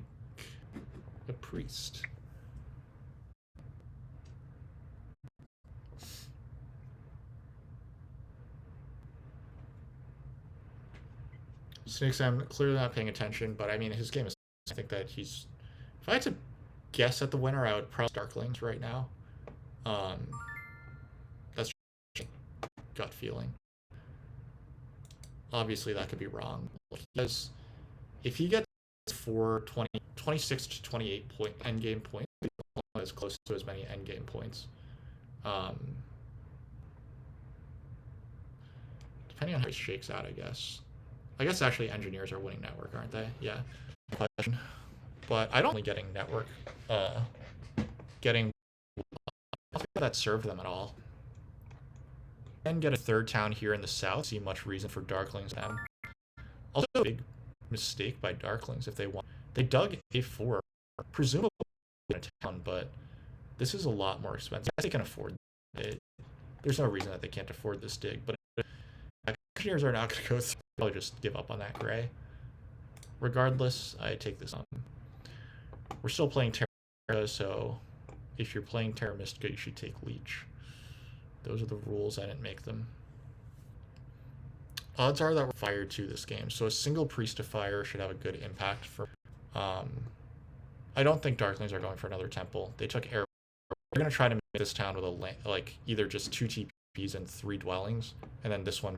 a priest. Snakes, I'm clearly not paying attention, but I mean, his game is... I think that he's... If I had to guess at the winner, I would probably Darklings right now. That's just gut feeling. Obviously, that could be wrong. Because if he gets 26 to 28 endgame points, he's as close to as many endgame points. Depending on how he shakes out, I guess. I guess actually engineers are winning network, aren't they? Yeah. Question. But I don't really getting network. Getting that served them at all. And get a third town here in the south. See much reason for Darklings. Also, a big mistake by Darklings if they want. They dug A4, presumably in a town, but this is a lot more expensive. I guess they can afford it. There's no reason that they can't afford this dig, but engineers are not going to go through. Probably just give up on that gray. Regardless, I take this on. We're still playing Terra, so if you're playing Terra Mystica, you should take Leech. Those are the rules. I didn't make them. Odds are that we're Fire 2 this game, so a single Priest of Fire should have a good impact for... I don't think Darklings are going for another Temple. They took Air. We're going to try to make this town with a like either just 2 TPs and 3 dwellings, and then this one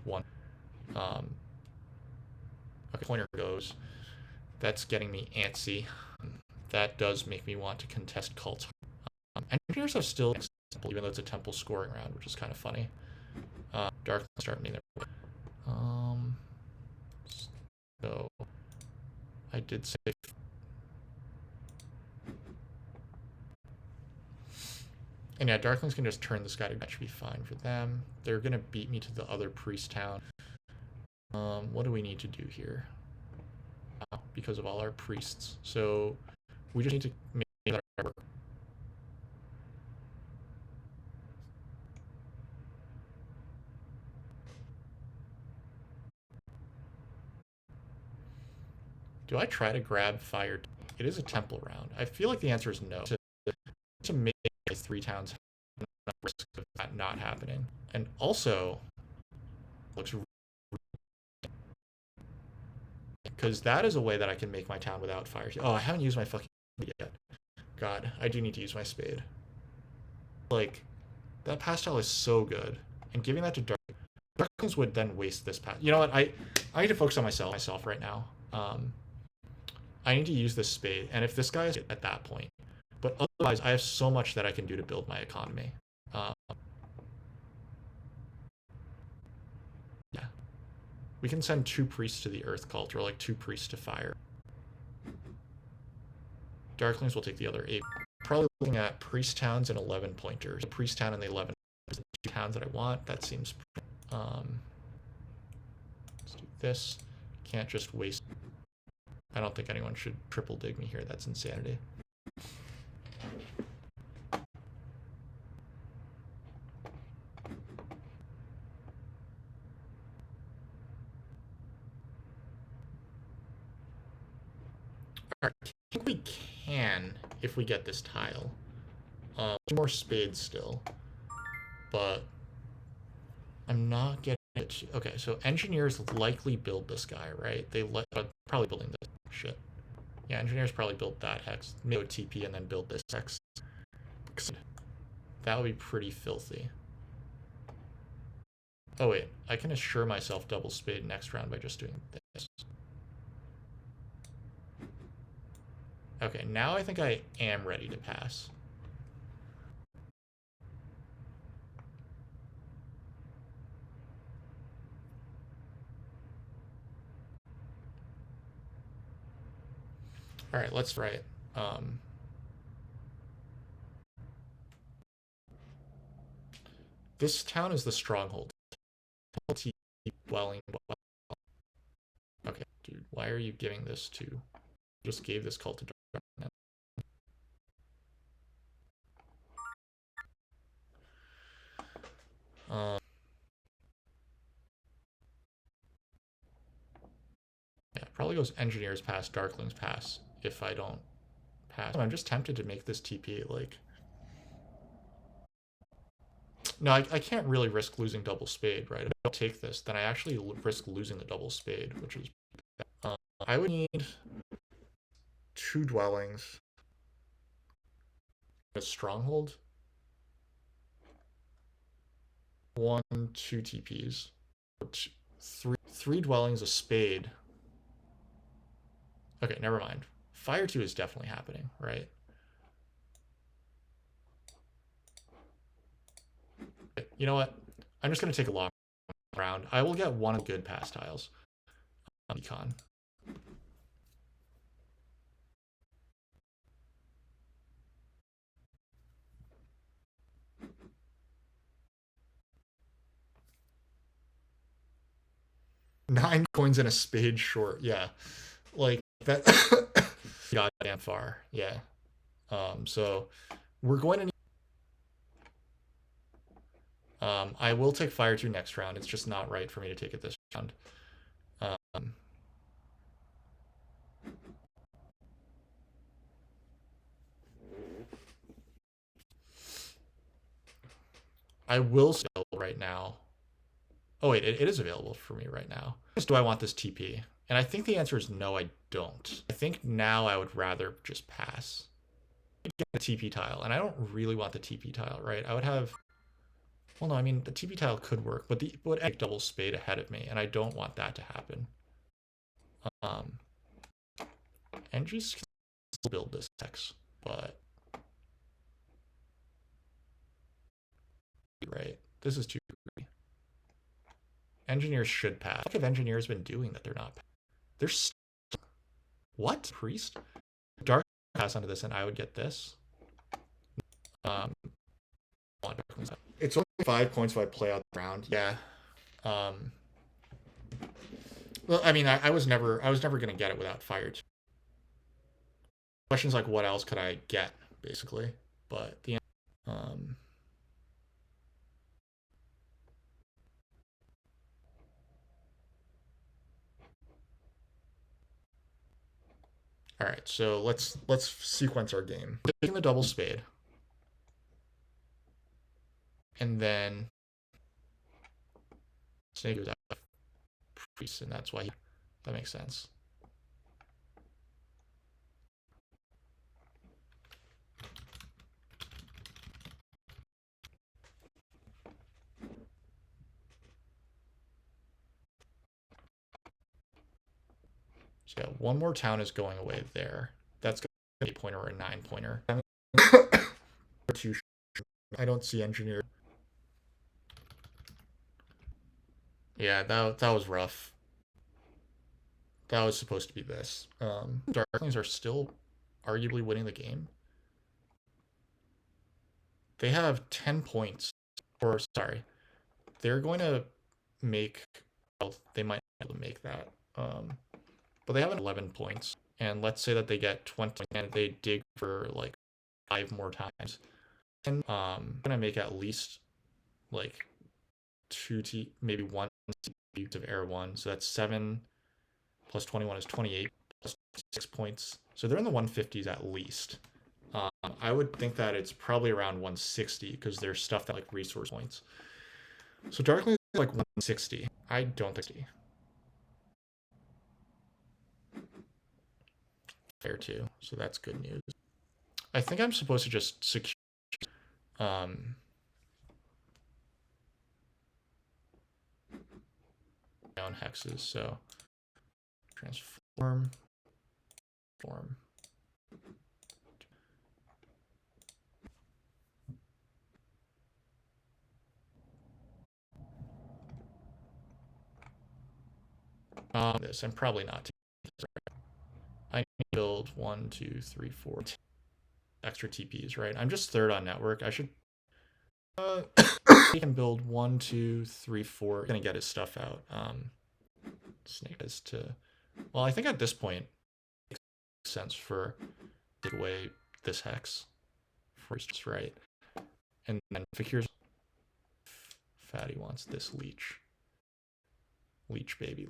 1. Okay, pointer goes. That's getting me antsy. That does make me want to contest cults. Engineers are still simple, even though it's a temple scoring round, which is kind of funny. Dark start me there. So I did say. And yeah, Darklings can just turn this guy to, that should be fine for them. They're gonna beat me to the other priest town. What do we need to do here? Because of all our priests. So we just need to make that work. Do I try to grab fire? It is a temple round. I feel like the answer is no. To make 3 towns risk of that not happening. And also looks because that is a way that I can make my town without fire. Oh, I haven't used my fucking spade yet. God, I do need to use my spade. Like, that pastile is so good. And giving that to Darklings would then waste this pass. You know what? I need to focus on myself right now. I need to use this spade. And if this guy is at that point. But otherwise, I have so much that I can do to build my economy. Yeah. We can send 2 priests to the Earth Cult, or like 2 priests to fire. Darklings will take the other 8. Probably looking at priest towns and 11 pointers. A priest town and the 11 towns that I want. That seems... let's do this. Can't just waste... I don't think anyone should triple dig me here. That's insanity. Alright, I think we can if we get this tile. 2 more spades still. But I'm not getting it. Okay, so engineers likely build this guy, right? They probably building this shit. Yeah, engineers probably build that hex. Maybe TP and then build this hex. That would be pretty filthy. Oh wait, I can assure myself double spade next round by just doing this. Okay, now I think I am ready to pass. All right, let's write. This town is the stronghold. Dwelling. Okay, dude, why are you giving this to? Just gave this cult to Dark. Yeah, probably goes engineers pass, darklings pass if I don't pass. I'm just tempted to make this TP like. No, I can't really risk losing double spade, right? If I don't take this, then I actually risk losing the double spade, which is. I would need 2 dwellings. A stronghold. 1, 2 TPs. 3 dwellings, a spade. Okay, never mind. Fire 2 is definitely happening, right? You know what? I'm just going to take a long round. I will get 1 of the good pastiles. Econ. Nine coins and a spade short. Yeah. Like that. Goddamn far. Yeah. So we're going to need. I will take fire 2 next round. It's just not right for me to take it this round. I will say right now. Oh wait, it is available for me right now. Do I want this TP? And I think the answer is no, I don't. I think now I would rather just pass. Get a TP tile, and I don't really want the TP tile, right? I would have. Well, no, I mean the TP tile could work, but the would double spade ahead of me, and I don't want that to happen. NGs can still build this hex, but right, this is too greedy. Engineers should pass. What have engineers been doing that they're not? They're what priest? Dark pass onto this, and I would get this. It's only 5 points if I play out the round. Yeah. Well, I mean, I was never gonna get it without fire. Questions like what else could I get, basically, but the all right, so let's sequence our game. Taking the double spade, and then Snake goes out priest, and that's why that makes sense. So yeah, one more town is going away there. That's going to be an 8-pointer or a 9-pointer. I don't see engineer. Yeah, that was rough. That was supposed to be this. Darklings are still arguably winning the game. They have 10 points. Or, sorry. They're going to make... Well, they might be able to make that. But they have 11 points. And let's say that they get 20 and they dig for, like, 5 more times. And I'm going to make at least, like, maybe 1 of air 1. So that's 7 plus 21 is 28 plus 6 points. So they're in the 150s at least. I would think that it's probably around 160 because there's stuff that like resource points. So Darkling is like 160. I don't think fair too. So that's good news. I think I'm supposed to just secure down hexes. So transform. This I'm probably not. I need to build 1, 2, 3, 4 extra TPs, right? I'm just third on network. I should. He can build 1, 2, 3, 4. Gonna get his stuff out. Snake is to. Well, I think at this point, it makes sense for take away this hex. First, right? And then fakirs. Fatty wants this leech. Leech, baby.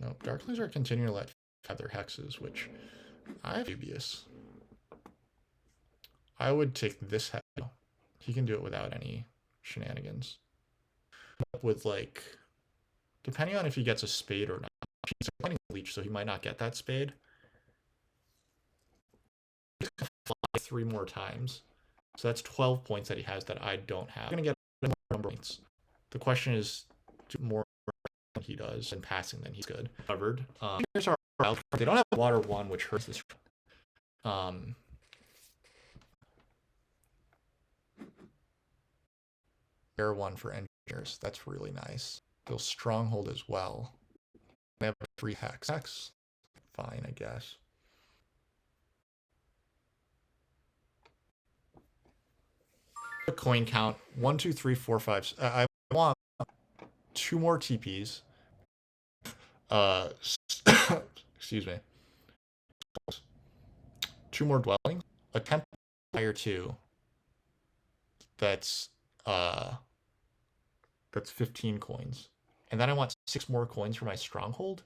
No, Darklings are continuing to let have their hexes, which I have dubious. I would take this hex. He can do it without any shenanigans. With like, depending on if he gets a spade or not. He's playing leech, so he might not get that spade. He's gonna fly 3 more times. So that's 12 points that he has that I don't have. I'm gonna get more number of points. The question is, more than he does, and passing than he's good. Covered. Here's our wild card. They don't have water 1, which hurts this. Air 1 for engineers. That's really nice. They'll stronghold as well. They have 3 hex. Fine, I guess. A coin count 1, 2, 3, 4, 5. I want 2 more TPs. Excuse me. 2 more dwellings. A temple fire 2. That's 15 coins. And then I want 6 more coins for my stronghold.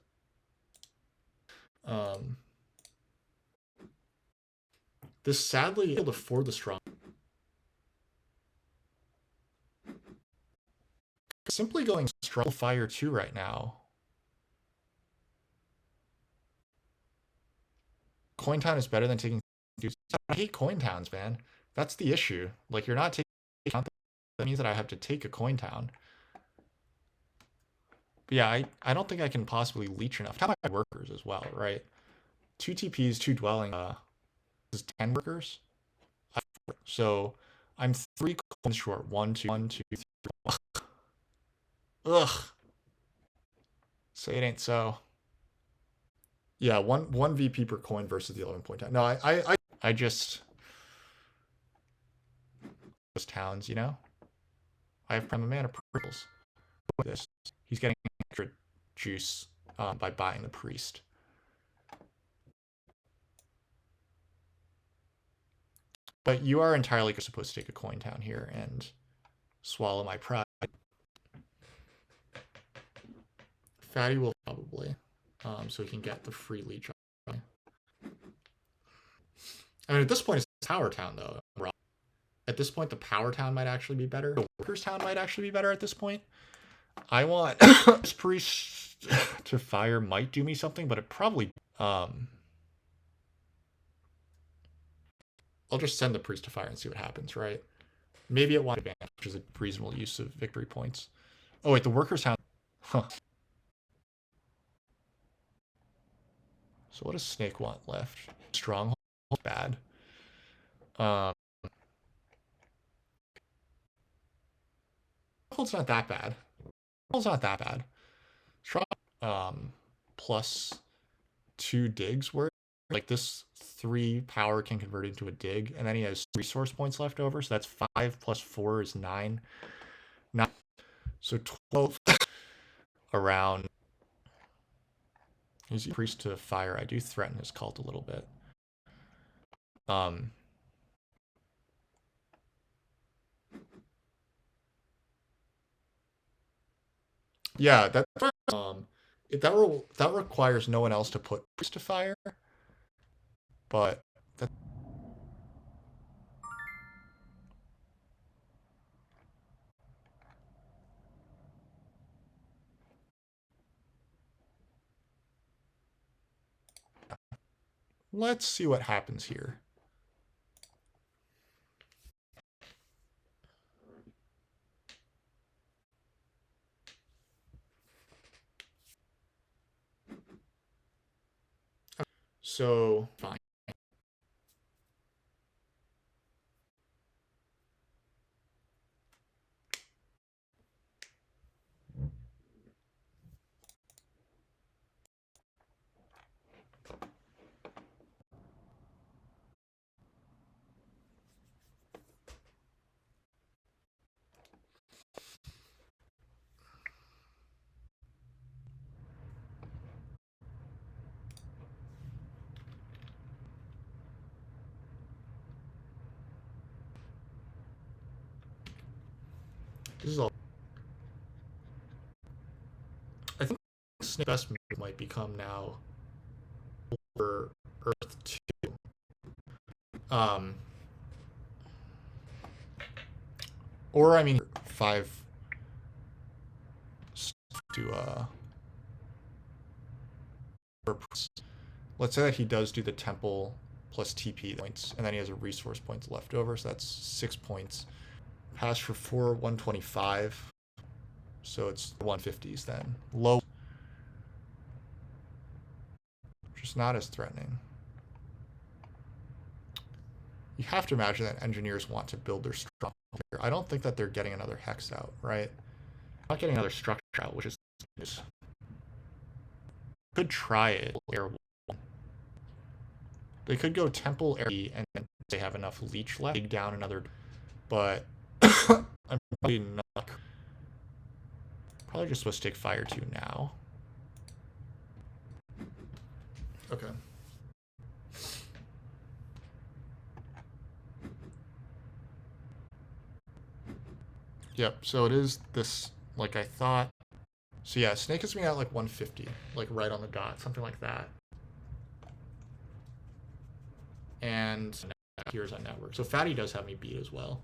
This sadly able to afford the strong. Simply going strong fire 2 right now. Coin town is better than taking. I hate coin towns, man. That's the issue. Like, you're not taking. That means that I have to take a coin town. But yeah, I don't think I can possibly leech enough. How about my workers as well, right? 2 TPs, 2 dwelling. This is 10 workers. So I'm 3 coins short. 1, 2, 1, 2, 3. Ugh. Say it ain't so. Yeah, one VP per coin versus the 11 point town. No, I just towns, you know. I have prime mana purples. This he's getting extra juice by buying the priest. But you are entirely supposed to take a coin town here and swallow my pride. Fatty will probably, so he can get the free leech. I mean, at this point, it's Power Town, though. At this point, the Power Town might actually be better. The Workers Town might actually be better at this point. I want this priest to fire might do me something, but it probably... I'll just send the priest to fire and see what happens, right? Maybe it won't advance, which is a reasonable use of victory points. Oh, wait, the Workers Town... Huh. So what does Snake want left? Stronghold? Bad. Stronghold's not that bad. Stronghold's not that bad. Strong plus 2 digs worth. Like, this 3 power can convert into a dig, and then he has resource points left over, so that's 5 plus 4 is 9. 9. So 12 around. He's a priest to fire. I do threaten his cult a little bit. Yeah, that requires no one else to put priest to fire. But that... Let's see what happens here. So, fine. This is all. I think Snake's best move might become now over Earth 2. Or I mean 5 to let's say that he does do the temple plus TP points, and then he has a resource points left over, so that's 6 points. Pass for 4, 125. So it's 150s then. Low. Just not as threatening. You have to imagine that engineers want to build their structure. I don't think that they're getting another hex out, right? Not getting another structure out, which is could try it. They could go temple area and they have enough leech left. Dig down another, but I'm probably not. Probably just supposed to take fire 2 now. Okay. Yep, so it is this, like I thought. So yeah, Snake is me at like 150, like right on the dot, something like that. And fakirs on network. So fatty does have me beat as well.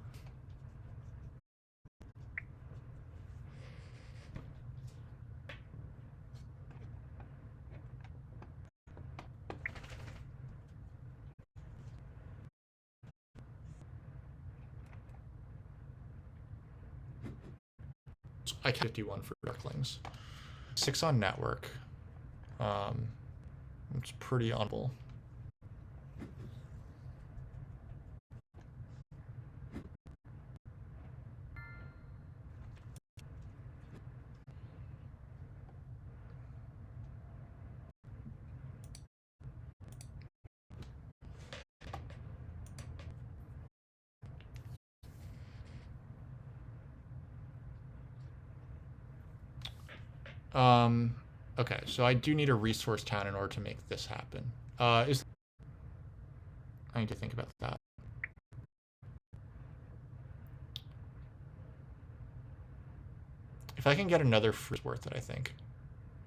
I can 51 for darklings. 6 on network. It's pretty honorable. Okay, so I do need a resource town in order to make this happen. I need to think about that. If I can get another fruit, it's worth it, I think.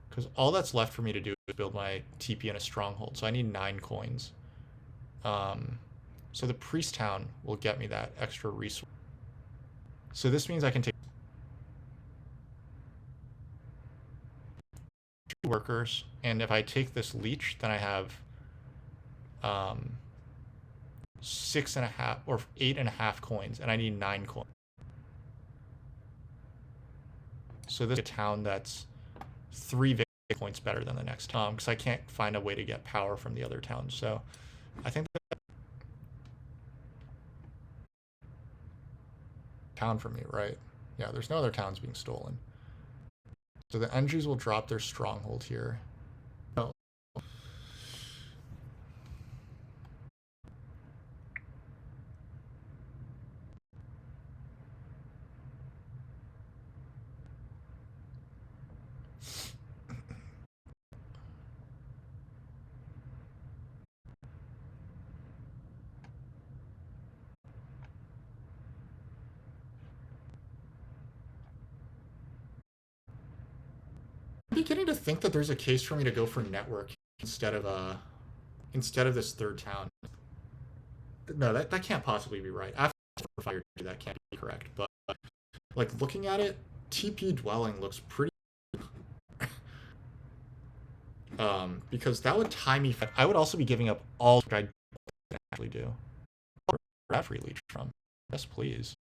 Because all that's left for me to do is build my TP in a stronghold, so I need 9 coins. So the priest town will get me that extra resource. So this means I can take 2 workers, and if I take this leech, then I have 6.5 or 8.5 coins, and I need 9 coins. So this is a town that's 3 victory points better than the next town, because I can't find a way to get power from the other towns. So I think that town for me, right? Yeah, there's no other towns being stolen. So the NGs will drop their stronghold here. Oh. I'm beginning to think that there's a case for me to go for network instead of this third town. No, that can't possibly be right. After fire, that can't be correct. But like looking at it, TP dwelling looks pretty. Because that would tie me. I would also be giving up all what I actually do. That free leech from. Yes, please.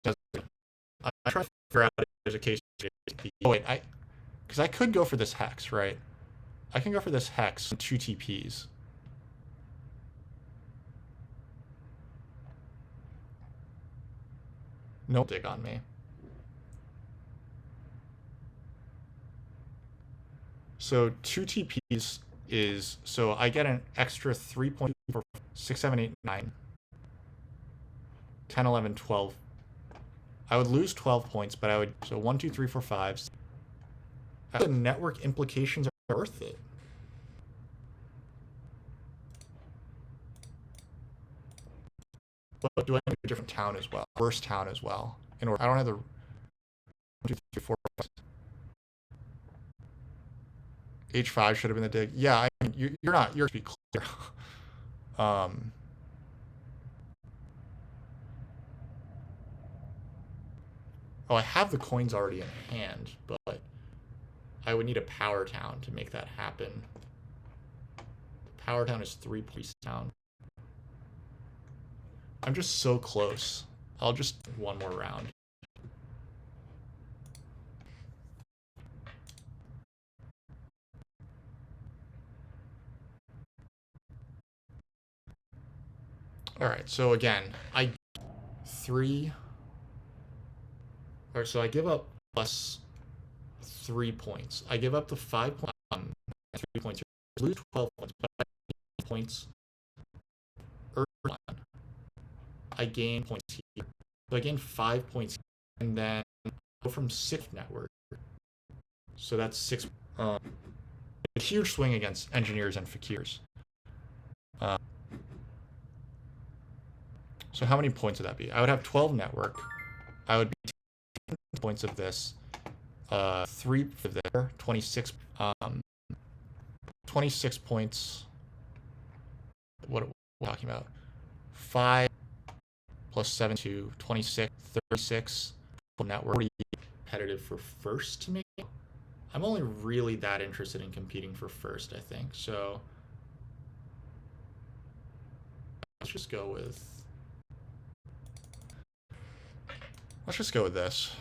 I try to figure out if there's a case. Oh wait, because I could go for this hex, right? I can go for this hex and 2 TPs. No dig on me. So 2 TPs is, so I get an extra 3 points for 6, 7, 8, 9, 10, 11, 12. I would lose 12 points, but I would, so 1, 2, 3, 4, 5. The network implications are worth it. But do I need a different town as well? Worse town as well. In order, I don't have the 1, 2, 3, 4, 5. H5 should have been the dig. Yeah, I mean, you're to be clear. Oh, I have the coins already in hand, but I would need a power town to make that happen. The power town is 3 priest town. I'm just so close. I'll just one more round. All right, so again, I 3. All right, so I give up plus 3 points. I give up the 5 points, 3 points, lose 12 points, but I gain points early on. I gain points here. So I gain 5 points here, and then go from 6 network. So that's 6. A huge swing against engineers and fakirs. So how many points would that be? I would have 12 network. I would be 10 points of this. 3 of there. 26. 26 points. what are we talking about? 5 plus 7 to 26, 36. Network 40 competitive for first to make. I'm only really that interested in competing for first, I think. So let's just go with this.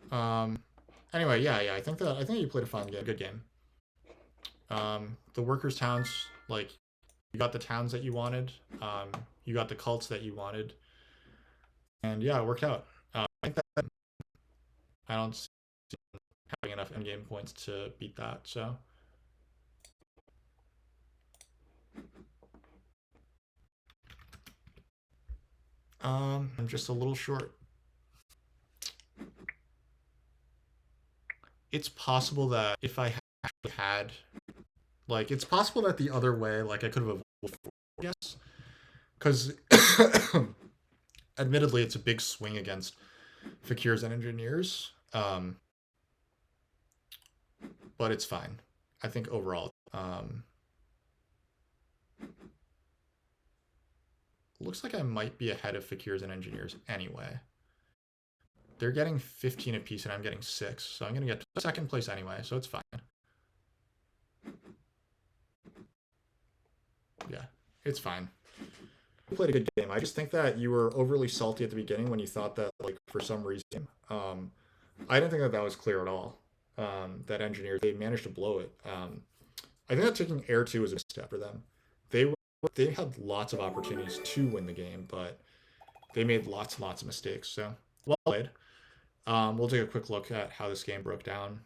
Um, anyway, yeah, I think you played a fun game, good game. The workers' towns, like you got the towns that you wanted, you got the cults that you wanted, and yeah, it worked out. I think that I don't see having enough endgame points to beat that. So, I'm just a little short. It's possible that if I actually had, like, it's possible that the other way, like, I could have avoided, I guess, because admittedly, it's a big swing against fakirs and engineers. But it's fine. I think overall, looks like I might be ahead of fakirs and engineers anyway. They're getting 15 apiece and I'm getting 6, so I'm gonna get to second place anyway, so it's fine. Yeah, it's fine. You played a good game. I just think that you were overly salty at the beginning when you thought that, like, for some reason, I didn't think that that was clear at all. That engineers, they managed to blow it. I think that taking air 2 was a step for them. They were, they had lots of opportunities to win the game, but they made lots and lots of mistakes. So well played. We'll take a quick look at how this game broke down.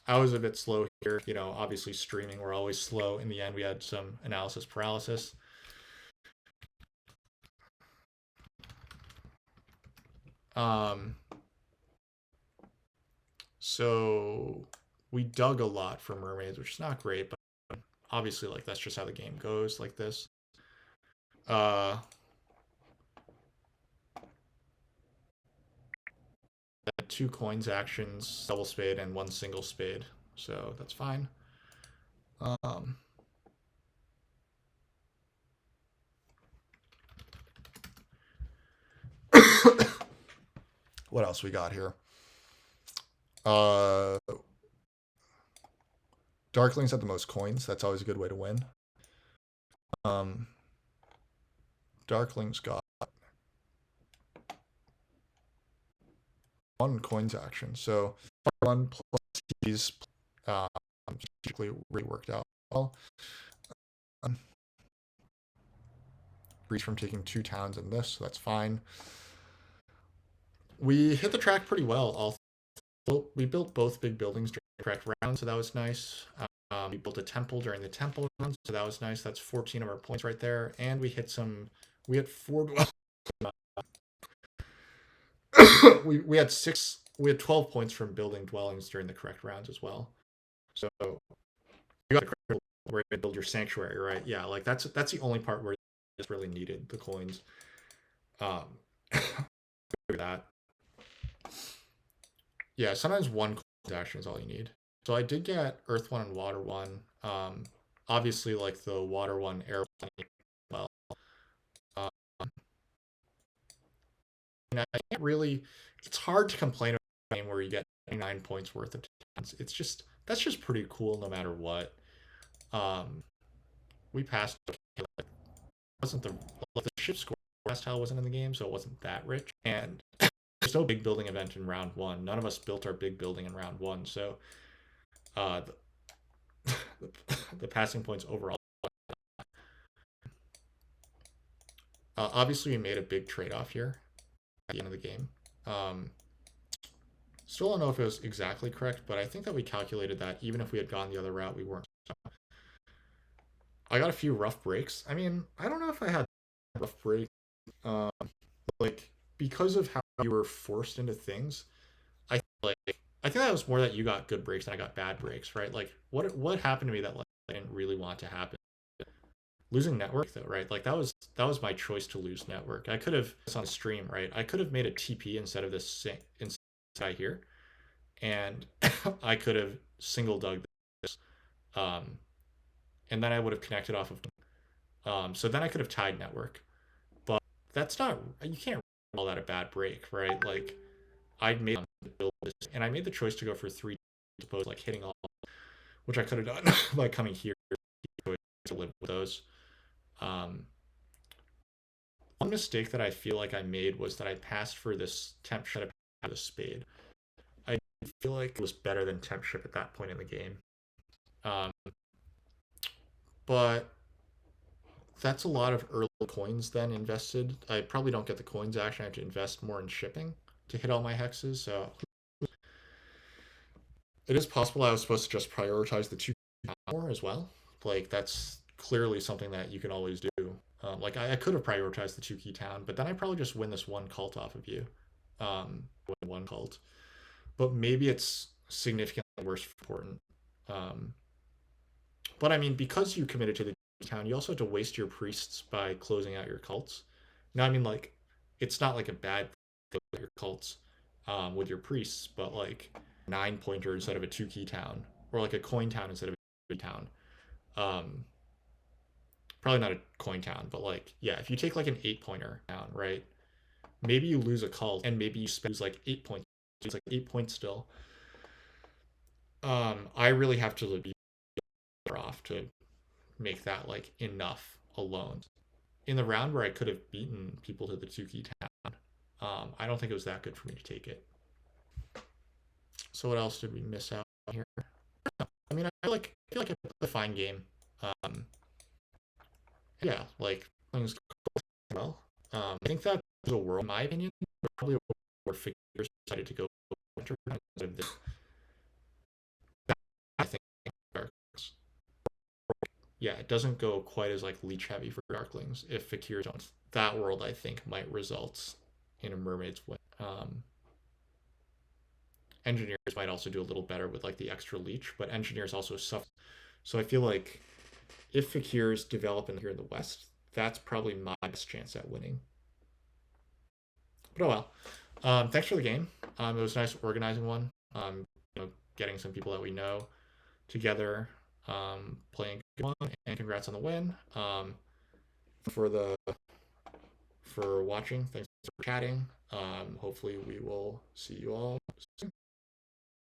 I was a bit slow here. You know, obviously streaming, we're always slow. In the end, we had some analysis paralysis. So we dug a lot for mermaids, which is not great, but obviously, like, that's just how the game goes, like this. Uh, 2 coins actions, double spade, and 1 single spade. So that's fine. What else we got here? Darklings had the most coins. That's always a good way to win. Darklings got 1 coins action. So 1 plus these strategically really worked out well. Breach from taking 2 towns in this, so that's fine. We hit the track pretty well. We built both big buildings during the correct round, so that was nice. We built a temple during the temple round, so that was nice. That's 14 of our points right there. And we hit some. We had 4. we had 6. We had 12 points from building dwellings during the correct rounds as well. So you got the correct where you build your sanctuary, right? Yeah, like that's the only part where it's really needed the coins. That. Yeah, sometimes 1 coin action is all you need. So I did get Earth 1 and Water 1. Obviously, like the Water 1, Air 1, well. And I can't really. It's hard to complain about a game where you get 9 points worth of towns. It's just that's just pretty cool no matter what. We passed. Like, wasn't the ship score last tile wasn't in the game, so it wasn't that rich. And there's no big building event in round 1. None of us built our big building in round 1, so uh, the, the passing points overall. Obviously, we made a big trade off here at the end of the game. Um, Still don't know if it was exactly correct, but I think that we calculated that even if we had gone the other route, we weren't. I got a few rough breaks. I mean, I don't know if I had a rough break. Um, like because of how you were forced into things, like I think that was more that you got good breaks and I got bad breaks, right? Like what happened to me that like I didn't really want to happen? Losing network though, right? Like that was my choice to lose network. I could have on stream, right? I could have made a TP instead of this guy here, and I could have single dug this, um, and then I would have connected off of. So then I could have tied network, but that's not. You can't call that a bad break, right? Like I made build this, and I made the choice to go for three, as opposed to like hitting all, which I could have done by coming here to live with those. Um, One mistake that I feel like I made was that I passed for this temp ship at a spade. I feel like it was better than temp ship at that point in the game. Um, but that's a lot of early coins then invested. I probably don't get the coins actually. I have to invest more in shipping to hit all my hexes. So it is possible I was supposed to just prioritize the two more as well. Like that's clearly something that you can always do. Like I could have prioritized the two key town, but then I probably just win this one cult off of you. Win one cult, but maybe it's significantly worse important. Um, but I mean, because you committed to the town, you also have to waste your priests by closing out your cults. Now, I mean, like, it's not like a bad thing with your cults with your priests, but like 9 pointer instead of a two key town, or like a coin town instead of a town. Um, Probably not a coin town, but like, yeah, if you take like an 8 pointer town, right? Maybe you lose a cult, and maybe you lose like 8 points. It's like 8 points still. I really have to be off to make that like enough alone. In the round where I could have beaten people to the two key town, I don't think it was that good for me to take it. So what else did we miss out here? I mean, I feel like it's a fine game. Um, yeah, like things go well. I think that the world, in my opinion, probably where figures decided to go instead of this. I think yeah, it doesn't go quite as like leech heavy for darklings if fakirs don't. That world I think might result in a mermaid's win. Engineers might also do a little better with like the extra leech, but engineers also suffer. So I feel like if fakirs develop in here in the west, that's probably my best chance at winning. But oh well. Thanks for the game. It was nice organizing one. Getting some people that we know together, playing good one, and congrats on the win. For the for watching, thanks for chatting. Hopefully we will see you all soon.